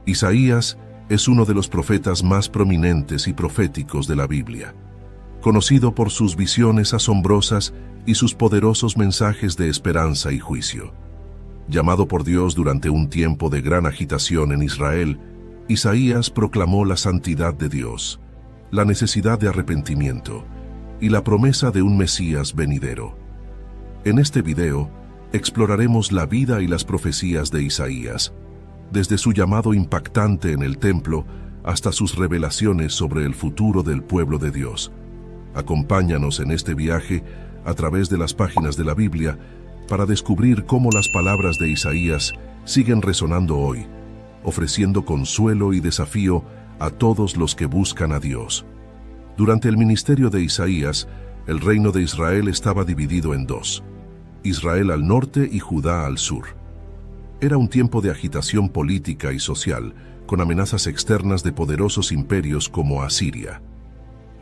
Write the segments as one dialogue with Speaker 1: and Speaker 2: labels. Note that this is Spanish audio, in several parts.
Speaker 1: Isaías es uno de los profetas más prominentes y proféticos de la Biblia, conocido por sus visiones asombrosas y sus poderosos mensajes de esperanza y juicio. Llamado por Dios durante un tiempo de gran agitación en Israel, Isaías proclamó la santidad de Dios, la necesidad de arrepentimiento y la promesa de un Mesías venidero. En este video, exploraremos la vida y las profecías de Isaías, desde su llamado impactante en el templo hasta sus revelaciones sobre el futuro del pueblo de Dios. Acompáñanos en este viaje a través de las páginas de la Biblia para descubrir cómo las palabras de Isaías siguen resonando hoy, ofreciendo consuelo y desafío a todos los que buscan a Dios. Durante el ministerio de Isaías, el reino de Israel estaba dividido en dos: Israel al norte y Judá al sur. Era un tiempo de agitación política y social, con amenazas externas de poderosos imperios como Asiria.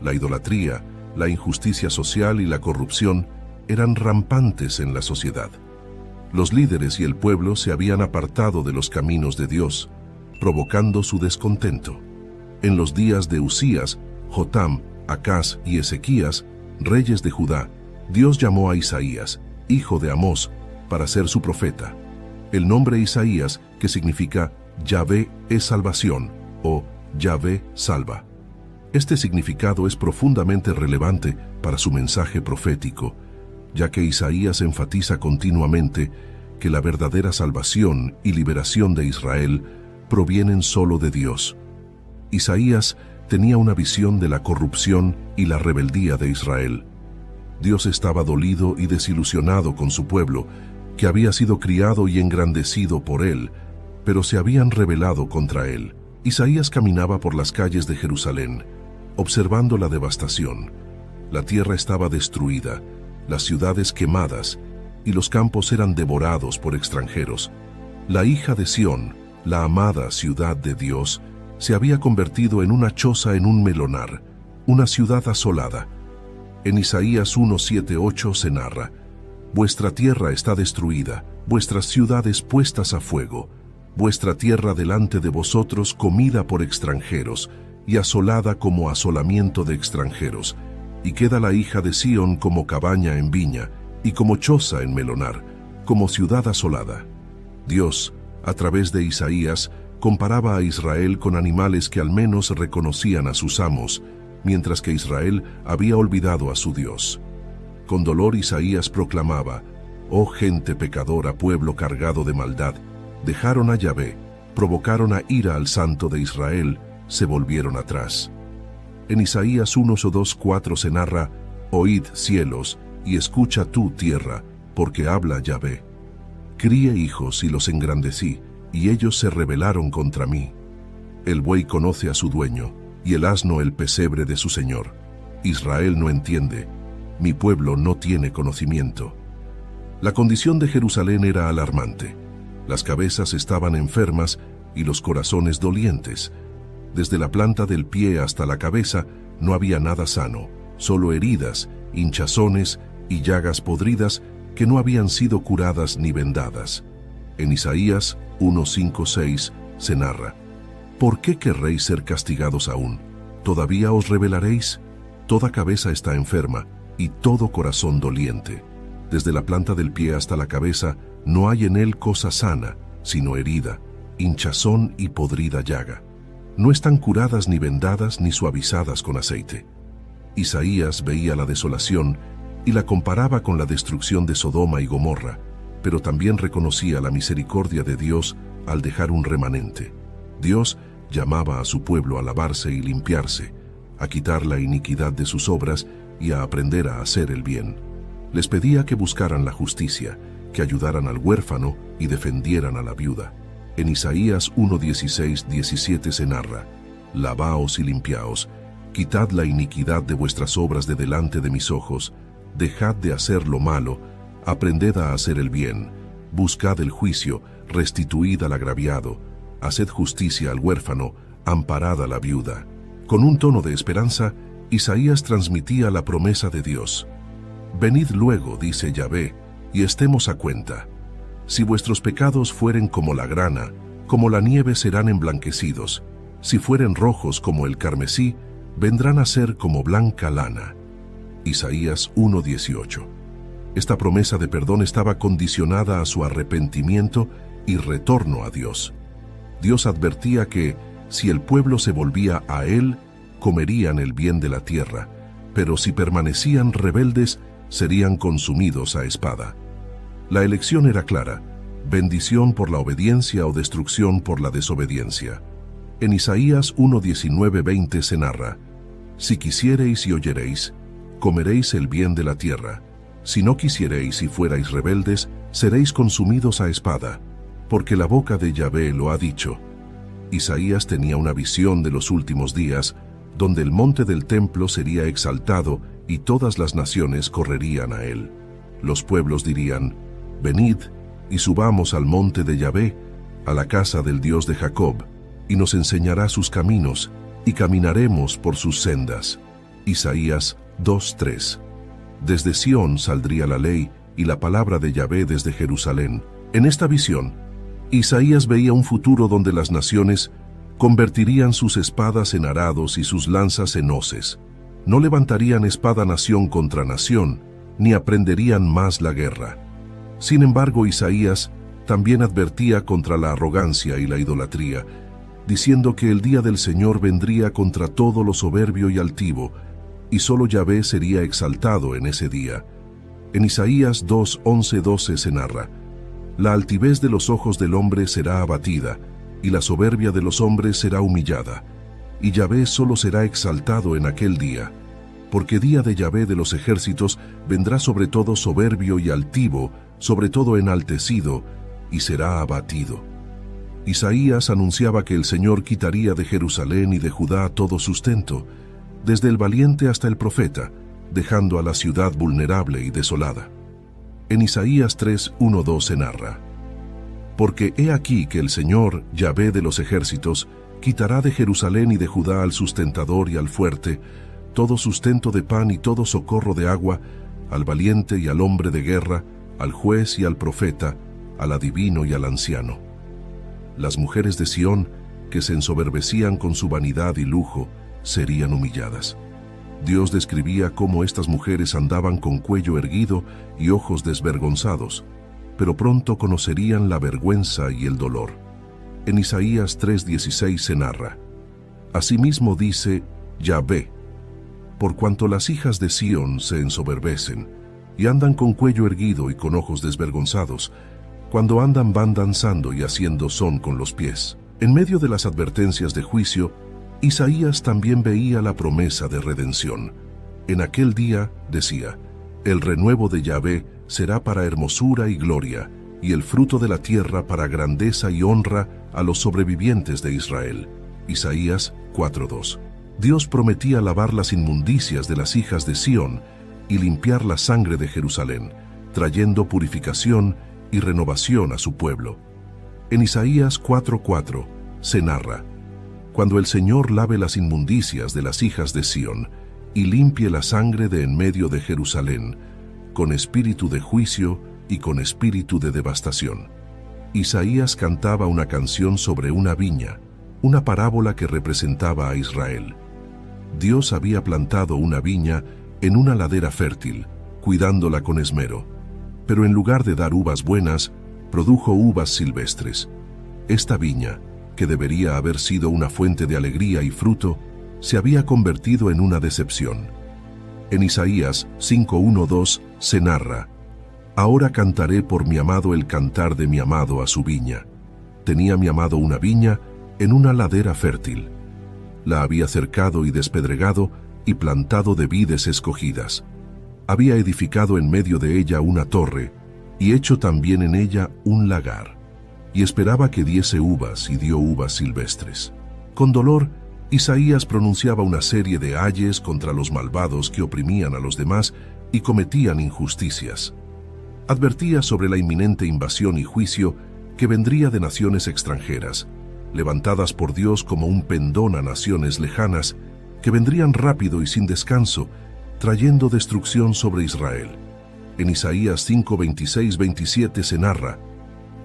Speaker 1: La idolatría, la injusticia social y la corrupción eran rampantes en la sociedad. Los líderes y el pueblo se habían apartado de los caminos de Dios, provocando su descontento. En los días de Usías, Jotam, Acaz y Ezequías, reyes de Judá, Dios llamó a Isaías, hijo de Amós, para ser su profeta. El nombre Isaías, que significa Yahvé es salvación o Yahvé salva. Este significado es profundamente relevante para su mensaje profético, ya que Isaías enfatiza continuamente que la verdadera salvación y liberación de Israel provienen solo de Dios. Isaías tenía una visión de la corrupción y la rebeldía de Israel. Dios estaba dolido y desilusionado con su pueblo, que había sido criado y engrandecido por él, pero se habían rebelado contra él. Isaías caminaba por las calles de Jerusalén, observando la devastación. La tierra estaba destruida, las ciudades quemadas, y los campos eran devorados por extranjeros. La hija de Sión, la amada ciudad de Dios, se había convertido en una choza en un melonar, una ciudad asolada. En Isaías 1:7-8 se narra: vuestra tierra está destruida, vuestras ciudades puestas a fuego, vuestra tierra delante de vosotros comida por extranjeros y asolada como asolamiento de extranjeros, y queda la hija de Sión como cabaña en viña y como choza en melonar, como ciudad asolada. Dios, a través de Isaías, comparaba a Israel con animales que al menos reconocían a sus amos, mientras que Israel había olvidado a su Dios. Con dolor Isaías proclamaba: «Oh gente pecadora, pueblo cargado de maldad, dejaron a Yahvé, provocaron a ira al Santo de Israel, se volvieron atrás». En Isaías 1:2-4 se narra: «Oíd cielos, y escucha tú tierra, porque habla Yahvé. Crié hijos y los engrandecí, y ellos se rebelaron contra mí. El buey conoce a su dueño, y el asno el pesebre de su señor. Israel no entiende, mi pueblo no tiene conocimiento». La condición de Jerusalén era alarmante. Las cabezas estaban enfermas y los corazones dolientes. Desde la planta del pie hasta la cabeza no había nada sano, solo heridas, hinchazones y llagas podridas que no habían sido curadas ni vendadas. En Isaías 1:5-6 se narra: «¿Por qué querréis ser castigados aún? ¿Todavía os rebelaréis? Toda cabeza está enferma y todo corazón doliente. Desde la planta del pie hasta la cabeza no hay en él cosa sana, sino herida, hinchazón y podrida llaga. No están curadas ni vendadas ni suavizadas con aceite». Isaías veía la desolación y la comparaba con la destrucción de Sodoma y Gomorra, pero también reconocía la misericordia de Dios al dejar un remanente. Dios llamaba a su pueblo a lavarse y limpiarse, a quitar la iniquidad de sus obras y a aprender a hacer el bien. Les pedía que buscaran la justicia, que ayudaran al huérfano y defendieran a la viuda. En Isaías 1:16-17 se narra: «Lavaos y limpiaos, quitad la iniquidad de vuestras obras de delante de mis ojos, dejad de hacer lo malo, aprended a hacer el bien, buscad el juicio, restituid al agraviado, haced justicia al huérfano, amparad a la viuda». Con un tono de esperanza, Isaías transmitía la promesa de Dios: «Venid luego, dice Yahvé, y estemos a cuenta. Si vuestros pecados fueren como la grana, como la nieve serán emblanquecidos, si fueren rojos como el carmesí, vendrán a ser como blanca lana. Isaías 1:18. Esta promesa de perdón estaba condicionada a su arrepentimiento y retorno a Dios. Dios advertía que, si el pueblo se volvía a Él, comerían el bien de la tierra, pero si permanecían rebeldes, serían consumidos a espada. La elección era clara: bendición por la obediencia o destrucción por la desobediencia. En Isaías 1:19-20 se narra: si quisiereis y oyereis, comeréis el bien de la tierra. Si no quisiereis y fuerais rebeldes, seréis consumidos a espada, porque la boca de Yahvé lo ha dicho. Isaías tenía una visión de los últimos días, donde el monte del templo sería exaltado y todas las naciones correrían a él. Los pueblos dirían: venid y subamos al monte de Yahvé, a la casa del Dios de Jacob, y nos enseñará sus caminos, y caminaremos por sus sendas. Isaías 2:3. Desde Sión saldría la ley y la palabra de Yahvé desde Jerusalén. En esta visión, Isaías veía un futuro donde las naciones convertirían sus espadas en arados y sus lanzas en hoces. No levantarían espada nación contra nación, ni aprenderían más la guerra. Sin embargo, Isaías también advertía contra la arrogancia y la idolatría, diciendo que el día del Señor vendría contra todo lo soberbio y altivo, y solo Yahvé sería exaltado en ese día. En Isaías 2:11-12 se narra: la altivez de los ojos del hombre será abatida, y la soberbia de los hombres será humillada, y Yahvé solo será exaltado en aquel día, porque día de Yahvé de los ejércitos vendrá sobre todo soberbio y altivo, sobre todo enaltecido, y será abatido. Isaías anunciaba que el Señor quitaría de Jerusalén y de Judá todo sustento, desde el valiente hasta el profeta, dejando a la ciudad vulnerable y desolada. En Isaías 3:1-2 se narra: porque he aquí que el Señor, Yahvé de los ejércitos, quitará de Jerusalén y de Judá al sustentador y al fuerte, todo sustento de pan y todo socorro de agua, al valiente y al hombre de guerra, al juez y al profeta, al adivino y al anciano. Las mujeres de Sión, que se ensoberbecían con su vanidad y lujo, serían humilladas. Dios describía cómo estas mujeres andaban con cuello erguido y ojos desvergonzados, pero pronto conocerían la vergüenza y el dolor. En Isaías 3:16 se narra: asimismo dice Yahvé, por cuanto las hijas de Sión se ensoberbecen, y andan con cuello erguido y con ojos desvergonzados, cuando andan van danzando y haciendo son con los pies. En medio de las advertencias de juicio, Isaías también veía la promesa de redención. En aquel día, decía, el renuevo de Yahvé será para hermosura y gloria, y el fruto de la tierra para grandeza y honra a los sobrevivientes de Israel. Isaías 4:2. Dios prometía lavar las inmundicias de las hijas de Sión y limpiar la sangre de Jerusalén, trayendo purificación y renovación a su pueblo. En Isaías 4:4 se narra: cuando el Señor lave las inmundicias de las hijas de Sión y limpie la sangre de en medio de Jerusalén, con espíritu de juicio y con espíritu de devastación. Isaías cantaba una canción sobre una viña, una parábola que representaba a Israel. Dios había plantado una viña en una ladera fértil, cuidándola con esmero, pero en lugar de dar uvas buenas, produjo uvas silvestres. Esta viña, que debería haber sido una fuente de alegría y fruto, se había convertido en una decepción. En Isaías 5:1-2 se narra: ahora cantaré por mi amado el cantar de mi amado a su viña. Tenía mi amado una viña en una ladera fértil. La había cercado y despedregado y plantado de vides escogidas. Había edificado en medio de ella una torre y hecho también en ella un lagar. Y esperaba que diese uvas y dio uvas silvestres. Con dolor, Isaías pronunciaba una serie de ayes contra los malvados que oprimían a los demás y cometían injusticias. Advertía sobre la inminente invasión y juicio que vendría de naciones extranjeras, levantadas por Dios como un pendón a naciones lejanas, que vendrían rápido y sin descanso, trayendo destrucción sobre Israel. En Isaías 5:26-27 se narra: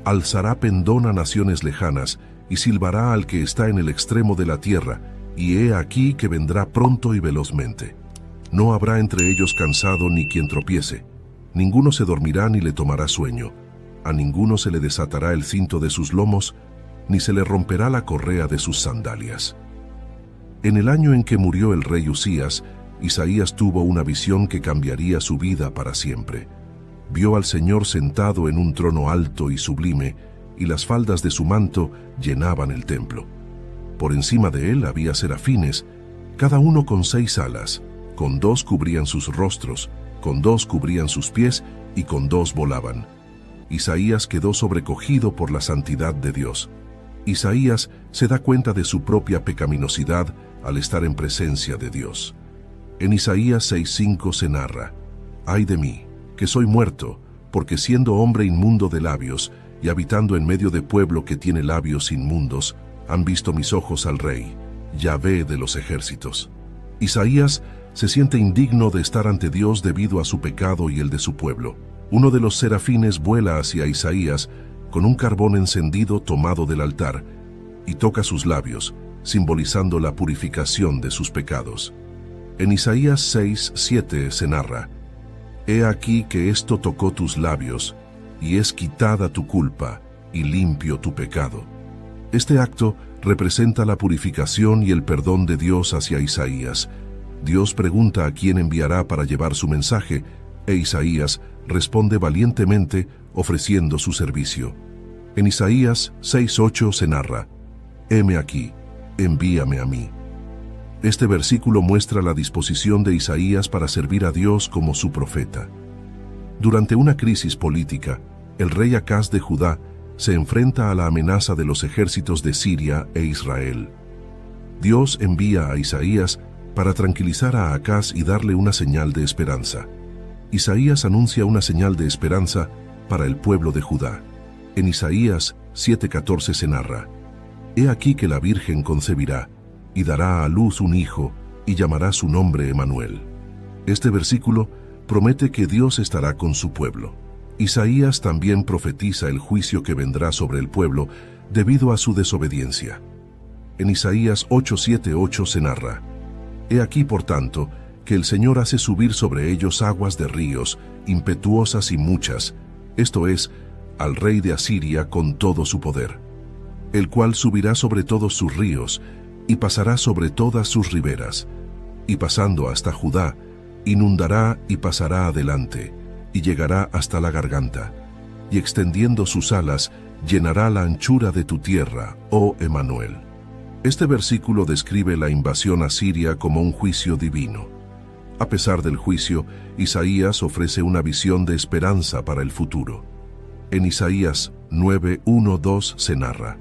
Speaker 1: alzará pendón a naciones lejanas y silbará al que está en el extremo de la tierra, y he aquí que vendrá pronto y velozmente. No habrá entre ellos cansado ni quien tropiece, ninguno se dormirá ni le tomará sueño, a ninguno se le desatará el cinto de sus lomos, ni se le romperá la correa de sus sandalias. En el año en que murió el rey Usías, Isaías tuvo una visión que cambiaría su vida para siempre. Vio al Señor sentado en un trono alto y sublime, y las faldas de su manto llenaban el templo. Por encima de él había serafines, cada uno con 6 alas, con 2 cubrían sus rostros, con 2 cubrían sus pies y con 2 volaban. Isaías quedó sobrecogido por la santidad de Dios. Isaías se da cuenta de su propia pecaminosidad al estar en presencia de Dios. En Isaías 6:5 se narra: «Ay de mí, que soy muerto, porque siendo hombre inmundo de labios, y habitando en medio de pueblo que tiene labios inmundos, han visto mis ojos al Rey, Yahvé de los ejércitos». Isaías se siente indigno de estar ante Dios debido a su pecado y el de su pueblo. Uno de los serafines vuela hacia Isaías con un carbón encendido tomado del altar y toca sus labios, simbolizando la purificación de sus pecados. En Isaías 6:7 se narra: «He aquí que esto tocó tus labios, y es quitada tu culpa, y limpio tu pecado». Este acto representa la purificación y el perdón de Dios hacia Isaías. Dios pregunta a quién enviará para llevar su mensaje, e Isaías responde valientemente ofreciendo su servicio. En Isaías 6:8 se narra: «Heme aquí, envíame a mí». Este versículo muestra la disposición de Isaías para servir a Dios como su profeta. Durante una crisis política, el rey Acaz de Judá se enfrenta a la amenaza de los ejércitos de Siria e Israel. Dios envía a Isaías para tranquilizar a Acaz y darle una señal de esperanza. Isaías anuncia una señal de esperanza para el pueblo de Judá. En Isaías 7:14 se narra: «He aquí que la Virgen concebirá, y dará a luz un hijo, y llamará su nombre Emanuel». Este versículo promete que Dios estará con su pueblo. Isaías también profetiza el juicio que vendrá sobre el pueblo debido a su desobediencia. En Isaías 8:7-8 se narra: «He aquí, por tanto, que el Señor hace subir sobre ellos aguas de ríos, impetuosas y muchas, esto es, al rey de Asiria con todo su poder, el cual subirá sobre todos sus ríos, y pasará sobre todas sus riberas, y pasando hasta Judá, inundará y pasará adelante, y llegará hasta la garganta, y extendiendo sus alas, llenará la anchura de tu tierra, oh Emanuel». Este versículo describe la invasión asiria como un juicio divino. A pesar del juicio, Isaías ofrece una visión de esperanza para el futuro. En Isaías 9:1-2 se narra: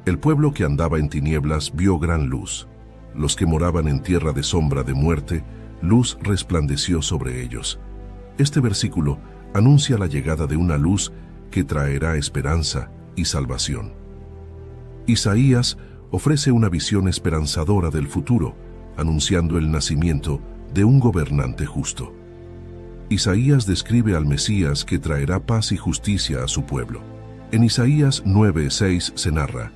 Speaker 1: «El pueblo que andaba en tinieblas vio gran luz. Los que moraban en tierra de sombra de muerte, luz resplandeció sobre ellos». Este versículo anuncia la llegada de una luz que traerá esperanza y salvación. Isaías ofrece una visión esperanzadora del futuro, anunciando el nacimiento de un gobernante justo. Isaías describe al Mesías que traerá paz y justicia a su pueblo. En Isaías 9:6 se narra: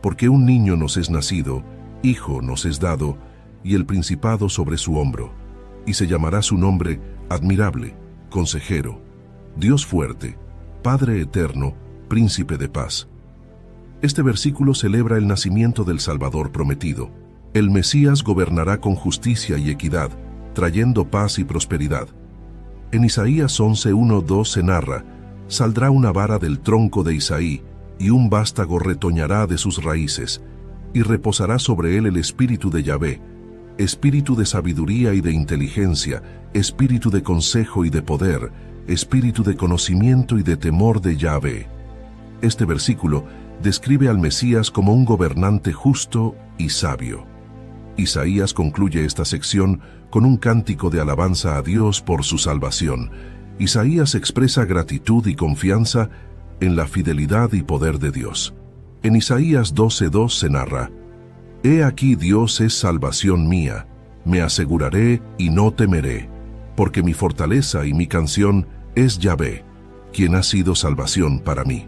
Speaker 1: «Porque un niño nos es nacido, hijo nos es dado, y el principado sobre su hombro, y se llamará su nombre Admirable, Consejero, Dios fuerte, Padre eterno, Príncipe de paz». Este versículo celebra el nacimiento del Salvador prometido. El Mesías gobernará con justicia y equidad, trayendo paz y prosperidad. En Isaías 11:1-2 se narra: «Saldrá una vara del tronco de Isaí, y un vástago retoñará de sus raíces, y reposará sobre él el espíritu de Yahvé, espíritu de sabiduría y de inteligencia, espíritu de consejo y de poder, espíritu de conocimiento y de temor de Yahvé». Este versículo describe al Mesías como un gobernante justo y sabio. Isaías concluye esta sección con un cántico de alabanza a Dios por su salvación. Isaías expresa gratitud y confianza en la fidelidad y poder de Dios. En Isaías 12:2 se narra: «He aquí Dios es salvación mía, me aseguraré y no temeré, porque mi fortaleza y mi canción es Yahvé, quien ha sido salvación para mí».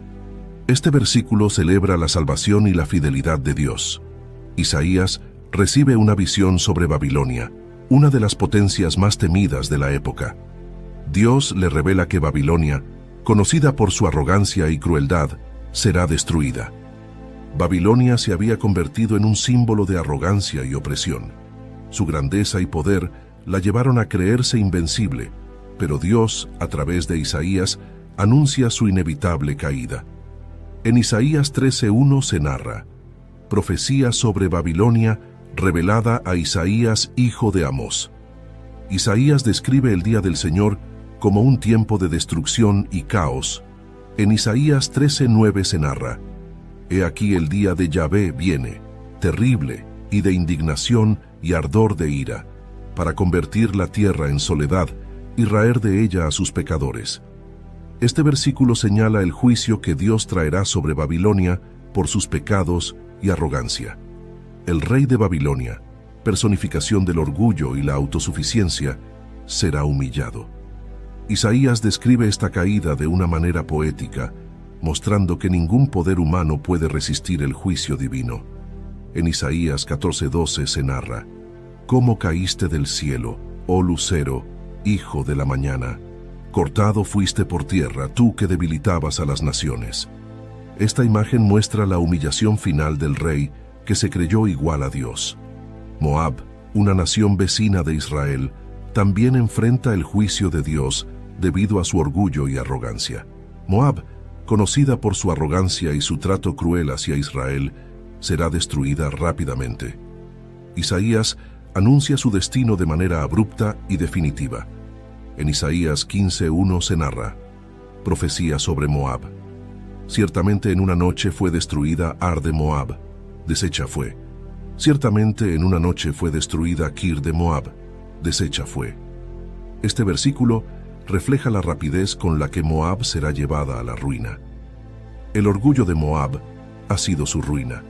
Speaker 1: Este versículo celebra la salvación y la fidelidad de Dios. Isaías recibe una visión sobre Babilonia, una de las potencias más temidas de la época. Dios le revela que Babilonia, conocida por su arrogancia y crueldad, será destruida. Babilonia se había convertido en un símbolo de arrogancia y opresión. Su grandeza y poder la llevaron a creerse invencible, pero Dios, a través de Isaías, anuncia su inevitable caída. En Isaías 13:1 se narra: profecía sobre Babilonia revelada a Isaías, hijo de Amós. Isaías describe el día del Señor como un tiempo de destrucción y caos. En Isaías 13:9 se narra: he aquí el día de Yahvé viene, terrible y de indignación y ardor de ira, para convertir la tierra en soledad y raer de ella a sus pecadores. Este versículo señala el juicio que Dios traerá sobre Babilonia por sus pecados y arrogancia. El rey de Babilonia, personificación del orgullo y la autosuficiencia, será humillado. Isaías describe esta caída de una manera poética, mostrando que ningún poder humano puede resistir el juicio divino. En Isaías 14:12 se narra: ¿cómo caíste del cielo, oh lucero, hijo de la mañana? Cortado fuiste por tierra, tú que debilitabas a las naciones. Esta imagen muestra la humillación final del rey que se creyó igual a Dios. Moab, una nación vecina de Israel, también enfrenta el juicio de Dios debido a su orgullo y arrogancia. Moab, conocida por su arrogancia y su trato cruel hacia Israel, será destruida rápidamente. Isaías anuncia su destino de manera abrupta y definitiva. En Isaías 15:1 se narra: profecía sobre Moab. Ciertamente en una noche fue destruida Ar de Moab, deshecha fue. Ciertamente en una noche fue destruida Kir de Moab, deshecha fue. Este versículo refleja la rapidez con la que Moab será llevada a la ruina. El orgullo de Moab ha sido su ruina.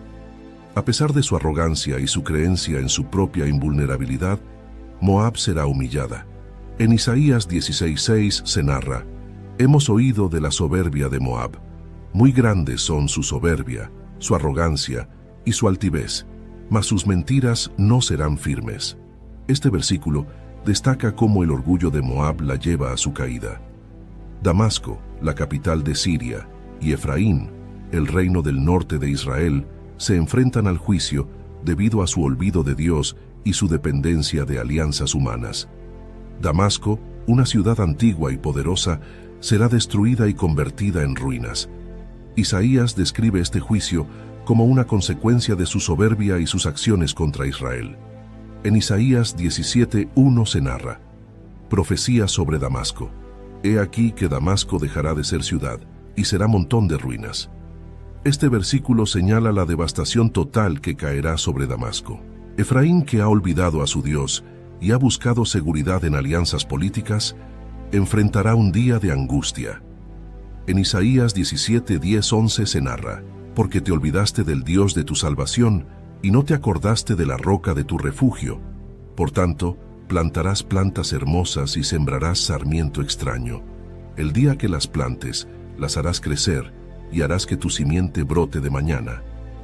Speaker 1: A pesar de su arrogancia y su creencia en su propia invulnerabilidad, Moab será humillada. En Isaías 16:6 se narra: hemos oído de la soberbia de Moab. Muy grandes son su soberbia, su arrogancia y su altivez, mas sus mentiras no serán firmes. Este versículo destaca cómo el orgullo de Moab la lleva a su caída. Damasco, la capital de Siria, y Efraín, el reino del norte de Israel, se enfrentan al juicio debido a su olvido de Dios y su dependencia de alianzas humanas. Damasco, una ciudad antigua y poderosa, será destruida y convertida en ruinas. Isaías describe este juicio como una consecuencia de su soberbia y sus acciones contra Israel. En Isaías 17:1 se narra: profecía sobre Damasco. He aquí que Damasco dejará de ser ciudad y será montón de ruinas. Este versículo señala la devastación total que caerá sobre Damasco. Efraín, que ha olvidado a su Dios y ha buscado seguridad en alianzas políticas, enfrentará un día de angustia. En Isaías 17:10-11 se narra: porque te olvidaste del Dios de tu salvación y no te acordaste de la roca de tu refugio. Por tanto, plantarás plantas hermosas y sembrarás sarmiento extraño. El día que las plantes, las harás crecer y harás que tu simiente brote de mañana,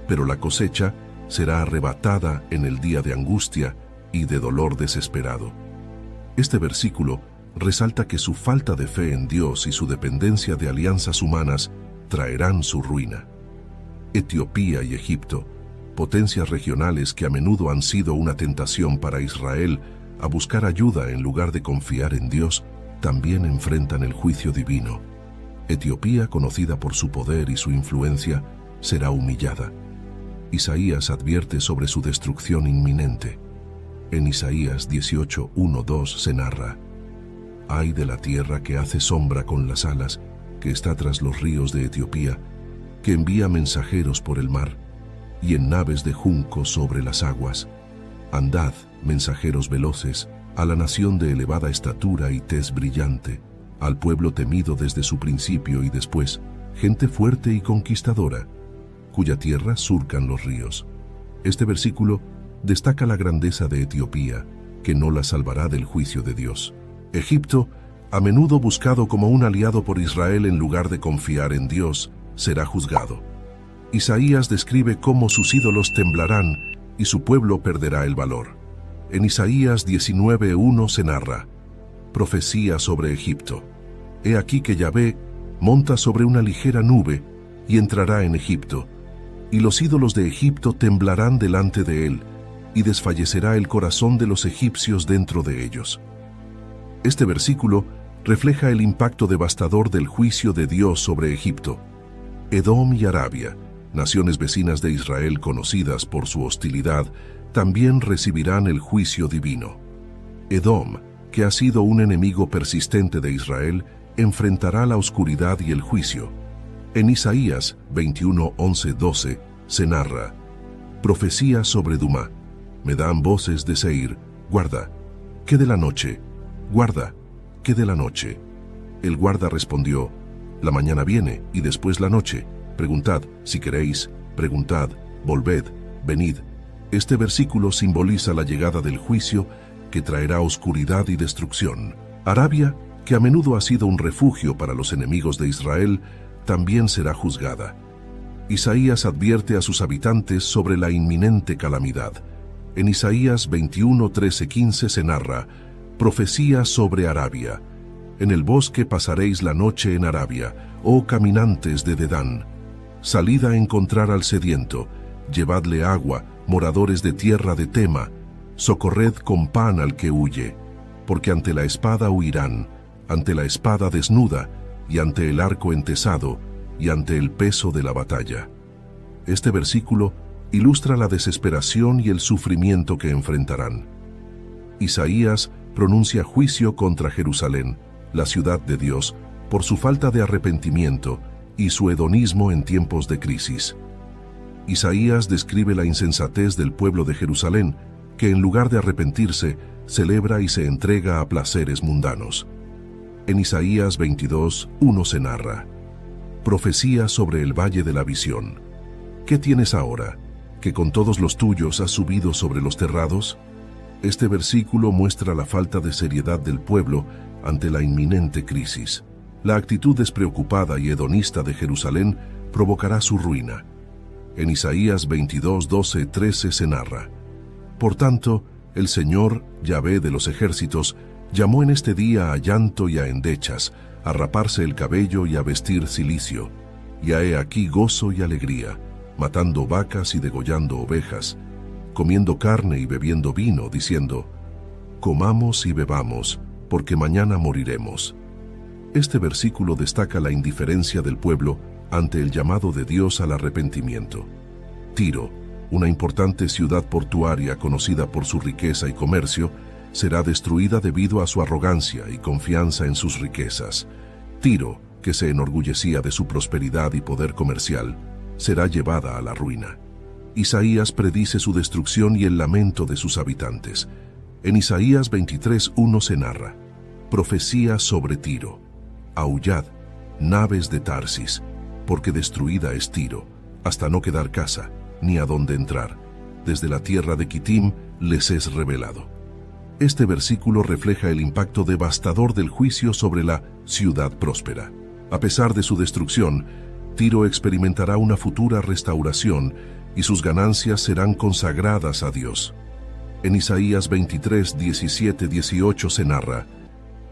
Speaker 1: pero la cosecha será arrebatada en el día de angustia y de dolor desesperado. Este versículo resalta que su falta de fe en Dios y su dependencia de alianzas humanas traerán su ruina. Etiopía y Egipto, potencias regionales que a menudo han sido una tentación para Israel a buscar ayuda en lugar de confiar en Dios, también enfrentan el juicio divino. Etiopía, conocida por su poder y su influencia, será humillada. Isaías advierte sobre su destrucción inminente. En Isaías 18:1-2 se narra: ay de la tierra que hace sombra con las alas, que está tras los ríos de Etiopía, que envía mensajeros por el mar, y en naves de junco sobre las aguas. Andad, mensajeros veloces, a la nación de elevada estatura y tez brillante, al pueblo temido desde su principio y después, gente fuerte y conquistadora, cuya tierra surcan los ríos. Este versículo destaca la grandeza de Etiopía, que no la salvará del juicio de Dios. Egipto, a menudo buscado como un aliado por Israel en lugar de confiar en Dios, será juzgado. Isaías describe cómo sus ídolos temblarán y su pueblo perderá el valor. En Isaías 19:1 se narra: profecía sobre Egipto. He aquí que Yahvé monta sobre una ligera nube y entrará en Egipto, y los ídolos de Egipto temblarán delante de él, y desfallecerá el corazón de los egipcios dentro de ellos. Este versículo refleja el impacto devastador del juicio de Dios sobre Egipto. Edom y Arabia, naciones vecinas de Israel conocidas por su hostilidad, también recibirán el juicio divino. Edom, que ha sido un enemigo persistente de Israel, enfrentará la oscuridad y el juicio. En Isaías 21:11-12 se narra: profecía sobre Dumá. Me dan voces de Seir: guarda, ¿qué de la noche? Guarda, ¿qué de la noche? El guarda respondió: la mañana viene y después la noche. Preguntad, si queréis, preguntad, volved, venid. Este versículo simboliza la llegada del juicio que traerá oscuridad y destrucción. Arabia, que a menudo ha sido un refugio para los enemigos de Israel, también será juzgada. Isaías advierte a sus habitantes sobre la inminente calamidad. En Isaías 21:13-15 se narra: profecía sobre Arabia. En el bosque pasaréis la noche en Arabia, oh caminantes de Dedán. Salid a encontrar al sediento, llevadle agua, moradores de tierra de Tema, socorred con pan al que huye, porque ante la espada huirán, ante la espada desnuda, y ante el arco entesado, y ante el peso de la batalla. Este versículo ilustra la desesperación y el sufrimiento que enfrentarán. Isaías pronuncia juicio contra Jerusalén, la ciudad de Dios, por su falta de arrepentimiento y su hedonismo en tiempos de crisis. Isaías describe la insensatez del pueblo de Jerusalén, que en lugar de arrepentirse, celebra y se entrega a placeres mundanos. En Isaías 22:1 se narra: profecía sobre el valle de la visión. ¿Qué tienes ahora, que con todos los tuyos has subido sobre los terrados? Este versículo muestra la falta de seriedad del pueblo ante la inminente crisis. La actitud despreocupada y hedonista de Jerusalén provocará su ruina. En Isaías 22:12-13 se narra: por tanto, el Señor, Yahvé de los ejércitos, llamó en este día a llanto y a endechas, a raparse el cabello y a vestir cilicio. Y he aquí gozo y alegría, matando vacas y degollando ovejas, comiendo carne y bebiendo vino, diciendo: comamos y bebamos, porque mañana moriremos. Este versículo destaca la indiferencia del pueblo ante el llamado de Dios al arrepentimiento. Tiro, una importante ciudad portuaria conocida por su riqueza y comercio, será destruida debido a su arrogancia y confianza en sus riquezas. Tiro, que se enorgullecía de su prosperidad y poder comercial, será llevada a la ruina. Isaías predice su destrucción y el lamento de sus habitantes. En Isaías 23:1 se narra: profecía sobre Tiro. Aullad, naves de Tarsis, porque destruida es Tiro, hasta no quedar casa, ni a dónde entrar. Desde la tierra de Quitim les es revelado. Este versículo refleja el impacto devastador del juicio sobre la ciudad próspera. A pesar de su destrucción, Tiro experimentará una futura restauración y sus ganancias serán consagradas a Dios. En Isaías 23:17-18 se narra: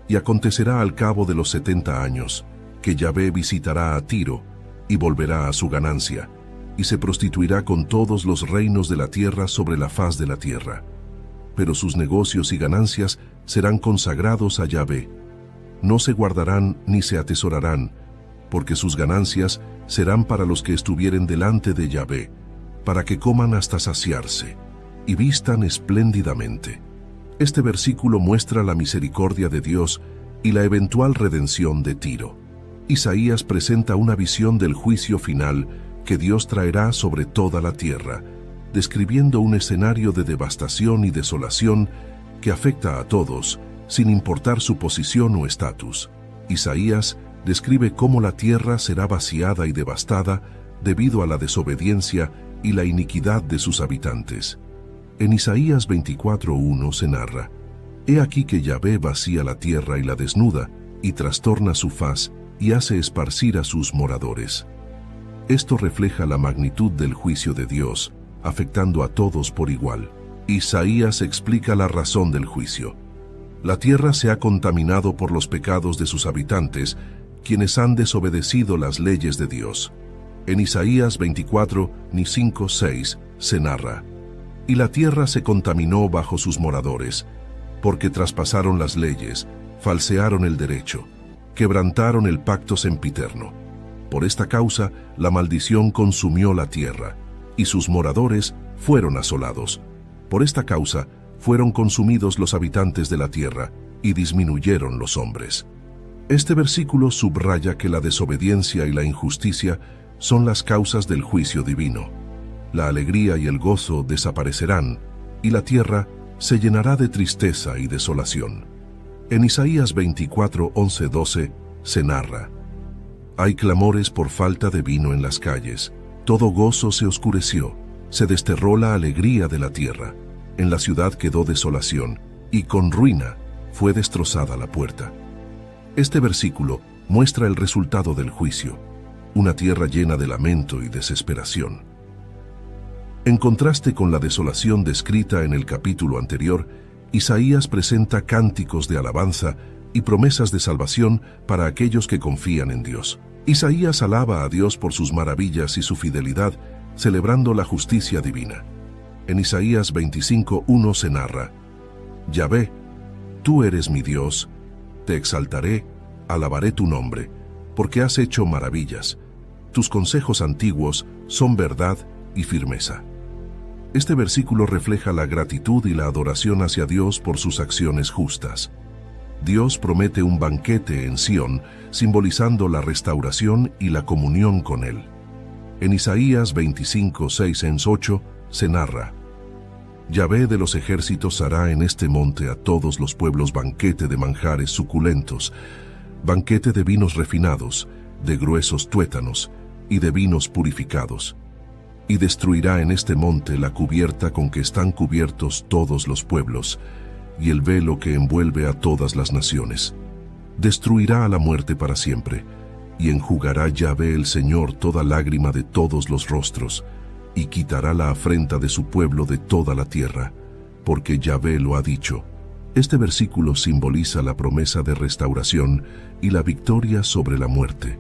Speaker 1: y acontecerá al cabo de los 70 años, que Yahvé visitará a Tiro y volverá a su ganancia, y se prostituirá con todos los reinos de la tierra sobre la faz de la tierra. Pero sus negocios y ganancias serán consagrados a Yahvé. No se guardarán ni se atesorarán, porque sus ganancias serán para los que estuvieren delante de Yahvé, para que coman hasta saciarse y vistan espléndidamente. Este versículo muestra la misericordia de Dios y la eventual redención de Tiro. Isaías presenta una visión del juicio final que Dios traerá sobre toda la tierra, describiendo un escenario de devastación y desolación que afecta a todos, sin importar su posición o estatus. Isaías describe cómo la tierra será vaciada y devastada debido a la desobediencia y la iniquidad de sus habitantes. En Isaías 24:1 se narra: he aquí que Yahvé vacía la tierra y la desnuda, y trastorna su faz, y hace esparcir a sus moradores. Esto refleja la magnitud del juicio de Dios, afectando a todos por igual. Isaías explica la razón del juicio. La tierra se ha contaminado por los pecados de sus habitantes, quienes han desobedecido las leyes de Dios. En Isaías 24, ni 5, 6, se narra: y la tierra se contaminó bajo sus moradores, porque traspasaron las leyes, falsearon el derecho, quebrantaron el pacto sempiterno. Por esta causa, la maldición consumió la tierra, y sus moradores fueron asolados. Por esta causa, fueron consumidos los habitantes de la tierra, y disminuyeron los hombres. Este versículo subraya que la desobediencia y la injusticia son las causas del juicio divino. La alegría y el gozo desaparecerán, y la tierra se llenará de tristeza y desolación. En Isaías 24, 11, 12 se narra: hay clamores por falta de vino en las calles, todo gozo se oscureció, se desterró la alegría de la tierra, en la ciudad quedó desolación, y con ruina fue destrozada la puerta. Este versículo muestra el resultado del juicio, una tierra llena de lamento y desesperación. En contraste con la desolación descrita en el capítulo anterior, Isaías presenta cánticos de alabanza y promesas de salvación para aquellos que confían en Dios. Isaías alaba a Dios por sus maravillas y su fidelidad, celebrando la justicia divina. En Isaías 25:1 se narra: Yahvé, tú eres mi Dios, te exaltaré, alabaré tu nombre, porque has hecho maravillas. Tus consejos antiguos son verdad y firmeza. Este versículo refleja la gratitud y la adoración hacia Dios por sus acciones justas. Dios promete un banquete en Sión, simbolizando la restauración y la comunión con Él. En Isaías 25, 6 en 8 se narra: Yahvé de los ejércitos hará en este monte a todos los pueblos banquete de manjares suculentos, banquete de vinos refinados, de gruesos tuétanos y de vinos purificados. Y destruirá en este monte la cubierta con que están cubiertos todos los pueblos, y el velo que envuelve a todas las naciones. Destruirá a la muerte para siempre, y enjugará Yahvé el Señor toda lágrima de todos los rostros, y quitará la afrenta de su pueblo de toda la tierra, porque Yahvé lo ha dicho. Este versículo simboliza la promesa de restauración y la victoria sobre la muerte.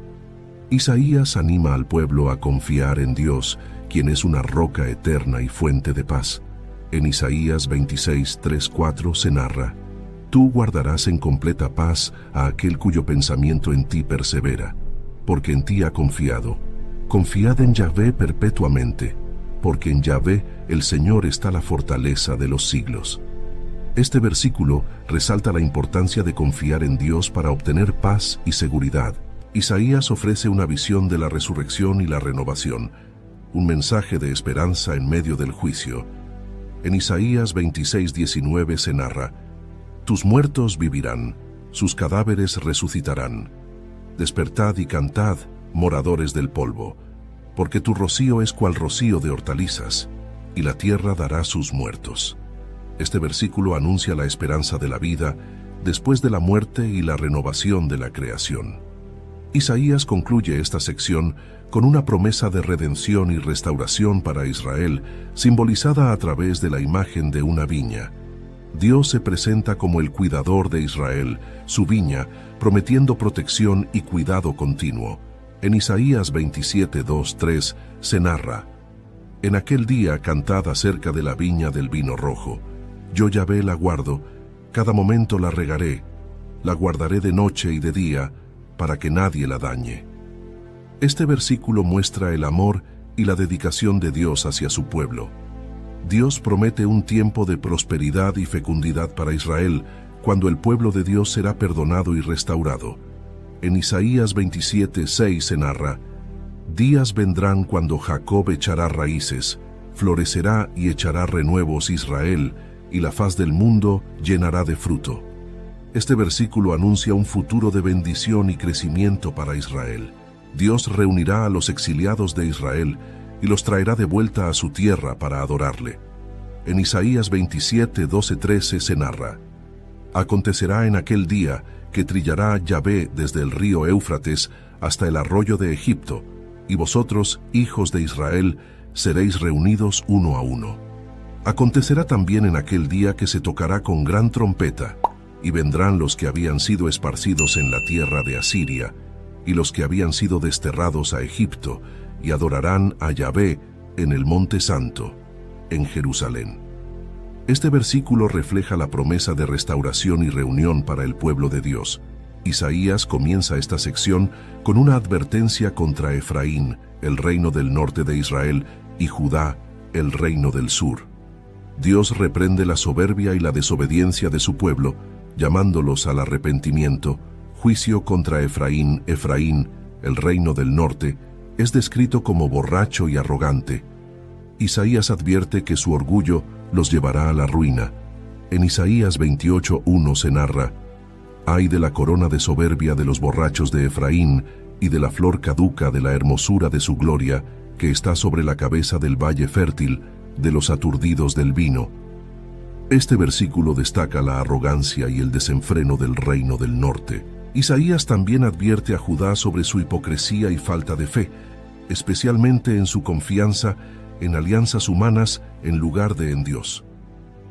Speaker 1: Isaías anima al pueblo a confiar en Dios, quien es una roca eterna y fuente de paz. En Isaías 26, 3, 4 se narra: Tú guardarás en completa paz a aquel cuyo pensamiento en ti persevera, porque en ti ha confiado. Confiad en Yahvé perpetuamente, porque en Yahvé el Señor está la fortaleza de los siglos. Este versículo resalta la importancia de confiar en Dios para obtener paz y seguridad. Isaías ofrece una visión de la resurrección y la renovación, un mensaje de esperanza en medio del juicio. En Isaías 26, 19 se narra: Tus muertos vivirán, sus cadáveres resucitarán. Despertad y cantad, moradores del polvo, porque tu rocío es cual rocío de hortalizas, y la tierra dará sus muertos. Este versículo anuncia la esperanza de la vida después de la muerte y la renovación de la creación. Isaías concluye esta sección con una promesa de redención y restauración para Israel, simbolizada a través de la imagen de una viña. Dios se presenta como el cuidador de Israel, su viña, prometiendo protección y cuidado continuo. En Isaías 27, 2, 3 se narra: En aquel día cantad acerca de la viña del vino rojo. Yo Yahvé la guardo, cada momento la regaré, la guardaré de noche y de día, para que nadie la dañe. Este versículo muestra el amor y la dedicación de Dios hacia su pueblo. Dios promete un tiempo de prosperidad y fecundidad para Israel, cuando el pueblo de Dios será perdonado y restaurado. En Isaías 27, 6 se narra: Días vendrán cuando Jacob echará raíces, florecerá y echará renuevos Israel, y la faz del mundo llenará de fruto. Este versículo anuncia un futuro de bendición y crecimiento para Israel. Dios reunirá a los exiliados de Israel y los traerá de vuelta a su tierra para adorarle. En Isaías 27, 12, 13 se narra: Acontecerá en aquel día que trillará Yahvé desde el río Éufrates hasta el arroyo de Egipto, y vosotros, hijos de Israel, seréis reunidos uno a uno. Acontecerá también en aquel día que se tocará con gran trompeta, y vendrán los que habían sido esparcidos en la tierra de Asiria, y los que habían sido desterrados a Egipto, y adorarán a Yahvé en el Monte Santo, en Jerusalén. Este versículo refleja la promesa de restauración y reunión para el pueblo de Dios. Isaías comienza esta sección con una advertencia contra Efraín, el reino del norte de Israel, y Judá, el reino del sur. Dios reprende la soberbia y la desobediencia de su pueblo, llamándolos al arrepentimiento. Juicio contra Efraín. Efraín, el reino del norte, es descrito como borracho y arrogante. Isaías advierte que su orgullo los llevará a la ruina. En Isaías 28:1 se narra: «Ay de la corona de soberbia de los borrachos de Efraín y de la flor caduca de la hermosura de su gloria, que está sobre la cabeza del valle fértil, de los aturdidos del vino». Este versículo destaca la arrogancia y el desenfreno del reino del norte. Isaías también advierte a Judá sobre su hipocresía y falta de fe, especialmente en su confianza en alianzas humanas en lugar de en Dios.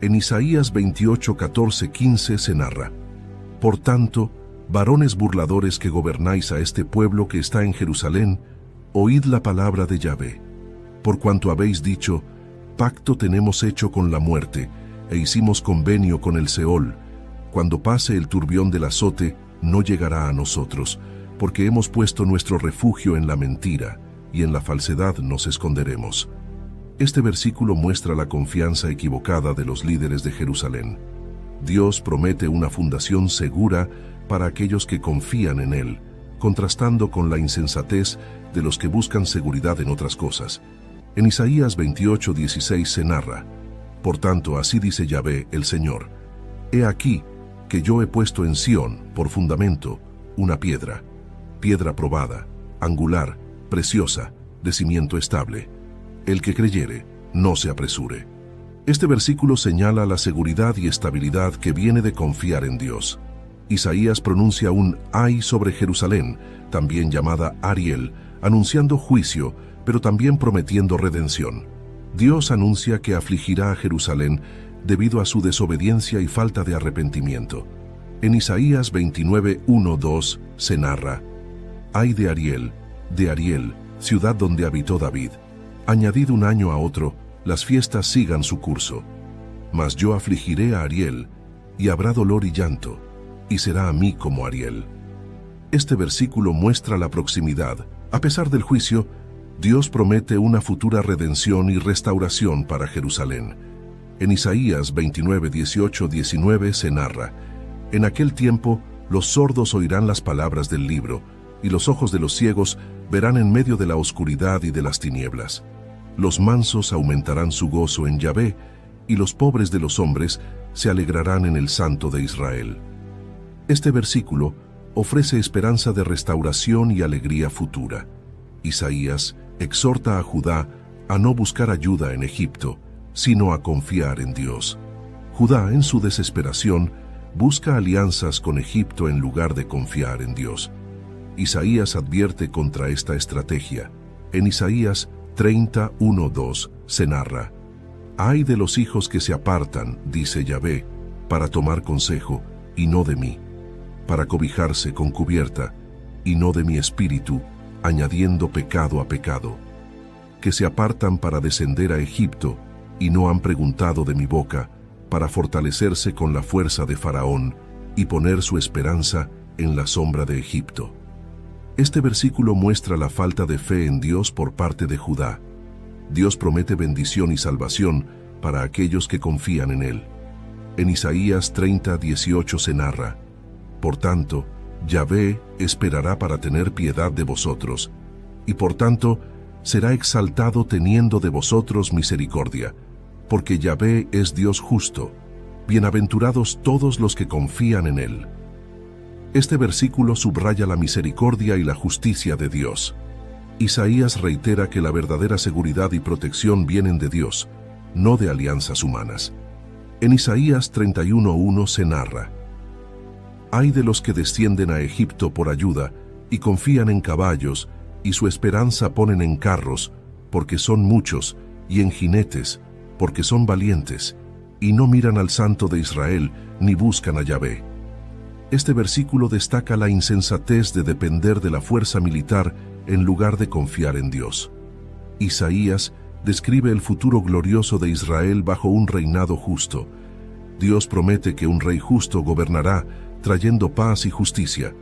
Speaker 1: En Isaías 28:14-15 se narra: «Por tanto, varones burladores que gobernáis a este pueblo que está en Jerusalén, oíd la palabra de Yahvé. Por cuanto habéis dicho, pacto tenemos hecho con la muerte, e hicimos convenio con el Seol. Cuando pase el turbión del azote, no llegará a nosotros, porque hemos puesto nuestro refugio en la mentira, y en la falsedad nos esconderemos». Este versículo muestra la confianza equivocada de los líderes de Jerusalén. Dios promete una fundación segura para aquellos que confían en Él, contrastando con la insensatez de los que buscan seguridad en otras cosas. En Isaías 28:16 se narra: «Por tanto, así dice Yahvé, el Señor: He aquí que yo he puesto en Sión, por fundamento, una piedra probada, angular, preciosa, de cimiento estable. El que creyere, no se apresure». Este versículo señala la seguridad y estabilidad que viene de confiar en Dios. Isaías pronuncia un ay sobre Jerusalén, también llamada Ariel, anunciando juicio, pero también prometiendo redención. Dios anuncia que afligirá a Jerusalén debido a su desobediencia y falta de arrepentimiento. En Isaías 29:1-2 se narra: «Ay de Ariel, ciudad donde habitó David. Añadid un año a otro, las fiestas sigan su curso. Mas yo afligiré a Ariel, y habrá dolor y llanto, y será a mí como Ariel». Este versículo muestra la proximidad. A pesar del juicio, Dios promete una futura redención y restauración para Jerusalén. En Isaías 29:18-19 se narra: «En aquel tiempo los sordos oirán las palabras del libro, y los ojos de los ciegos verán en medio de la oscuridad y de las tinieblas. Los mansos aumentarán su gozo en Yahvé, y los pobres de los hombres se alegrarán en el Santo de Israel». Este versículo ofrece esperanza de restauración y alegría futura. Isaías exhorta a Judá a no buscar ayuda en Egipto, sino a confiar en Dios. Judá, en su desesperación, busca alianzas con Egipto en lugar de confiar en Dios. Isaías advierte contra esta estrategia. En Isaías 30:1-2 se narra: «Ay de los hijos que se apartan, dice Yahvé, para tomar consejo, y no de mí, para cobijarse con cubierta, y no de mi espíritu, añadiendo pecado a pecado, que se apartan para descender a Egipto, y no han preguntado de mi boca, para fortalecerse con la fuerza de Faraón, y poner su esperanza en la sombra de Egipto». Este versículo muestra la falta de fe en Dios por parte de Judá. Dios promete bendición y salvación para aquellos que confían en Él. En Isaías 30:18 se narra: «Por tanto, Yahvé esperará para tener piedad de vosotros, y por tanto será exaltado teniendo de vosotros misericordia, porque Yahvé es Dios justo. Bienaventurados todos los que confían en Él». Este versículo subraya la misericordia y la justicia de Dios. Isaías reitera que la verdadera seguridad y protección vienen de Dios, no de alianzas humanas. En Isaías 31:1 se narra: «Ay de los que descienden a Egipto por ayuda y confían en caballos y su esperanza ponen en carros, porque son muchos, y en jinetes, porque son valientes, y no miran al Santo de Israel, ni buscan a Yahvé. Este versículo destaca la insensatez de depender de la fuerza militar en lugar de confiar en Dios. Isaías describe el futuro glorioso de Israel bajo un reinado justo. Dios promete que un rey justo gobernará, trayendo paz y justicia.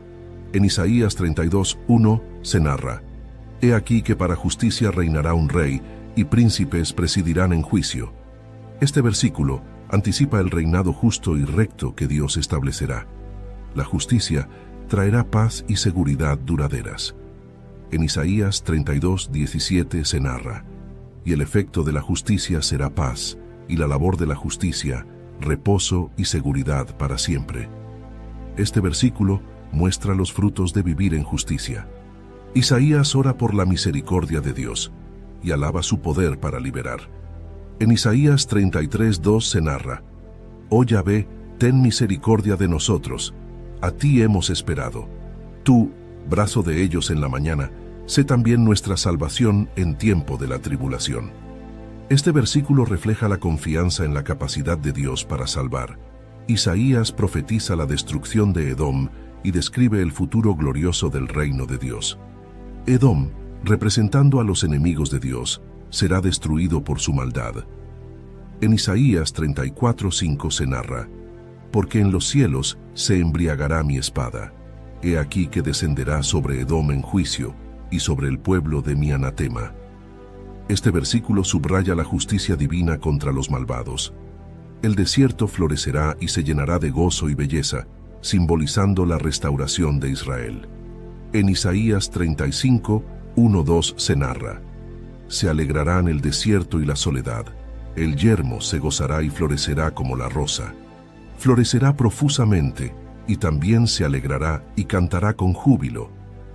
Speaker 1: En Isaías 32:1 se narra: He aquí que para justicia reinará un rey, y príncipes presidirán en juicio. Este versículo anticipa el reinado justo y recto que Dios establecerá. La justicia traerá paz y seguridad duraderas. En Isaías 32:17 se narra: Y el efecto de la justicia será paz, y la labor de la justicia, reposo y seguridad para siempre. Este versículo muestra los frutos de vivir en justicia. Isaías ora por la misericordia de Dios y alaba su poder para liberar. En Isaías 33:2 se narra: Oh Yahvé, ten misericordia de nosotros, a ti hemos esperado. Tú, brazo de ellos en la mañana, sé también nuestra salvación en tiempo de la tribulación. Este versículo refleja la confianza en la capacidad de Dios para salvar. Isaías profetiza la destrucción de Edom y describe el futuro glorioso del reino de Dios. Edom, representando a los enemigos de Dios, será destruido por su maldad. En Isaías 34:5 se narra: Porque en los cielos se embriagará mi espada. He aquí que descenderá sobre Edom en juicio, y sobre el pueblo de mi anatema. Este versículo subraya la justicia divina contra los malvados. El desierto florecerá y se llenará de gozo y belleza, simbolizando la restauración de Israel. En Isaías 35:1-2 se narra: Se alegrarán el desierto y la soledad, el yermo se gozará y florecerá como la rosa. Florecerá profusamente, y también se alegrará y cantará con júbilo.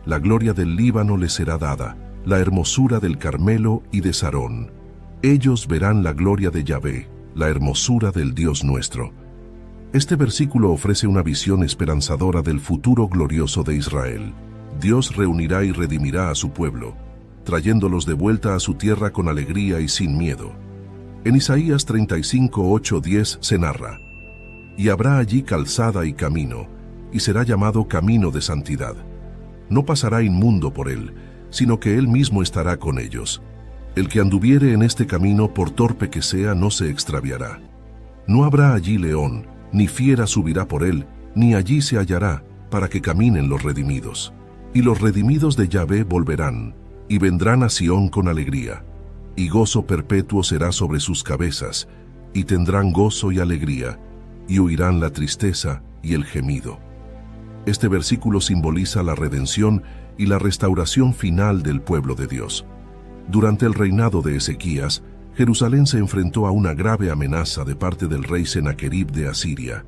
Speaker 1: La gloria del Líbano le será dada, la hermosura del Carmelo y de Sarón. Ellos verán la gloria de Yahvé, la hermosura del Dios nuestro. Este versículo ofrece una visión esperanzadora del futuro glorioso de Israel. Dios reunirá y redimirá a su pueblo, trayéndolos de vuelta a su tierra con alegría y sin miedo. En Isaías 35:8-10 se narra: Y habrá allí calzada y camino, y será llamado camino de santidad. No pasará inmundo por él, sino que él mismo estará con ellos. El que anduviere en este camino, por torpe que sea, no se extraviará. No habrá allí león, ni fiera subirá por él, ni allí se hallará, para que caminen los redimidos. Y los redimidos de Yahvé volverán, y vendrán a Sión con alegría. Y gozo perpetuo será sobre sus cabezas, y tendrán gozo y alegría, y huirán la tristeza y el gemido. Este versículo simboliza la redención y la restauración final del pueblo de Dios. Durante el reinado de Ezequías, Jerusalén se enfrentó a una grave amenaza de parte del rey Senaquerib de Asiria.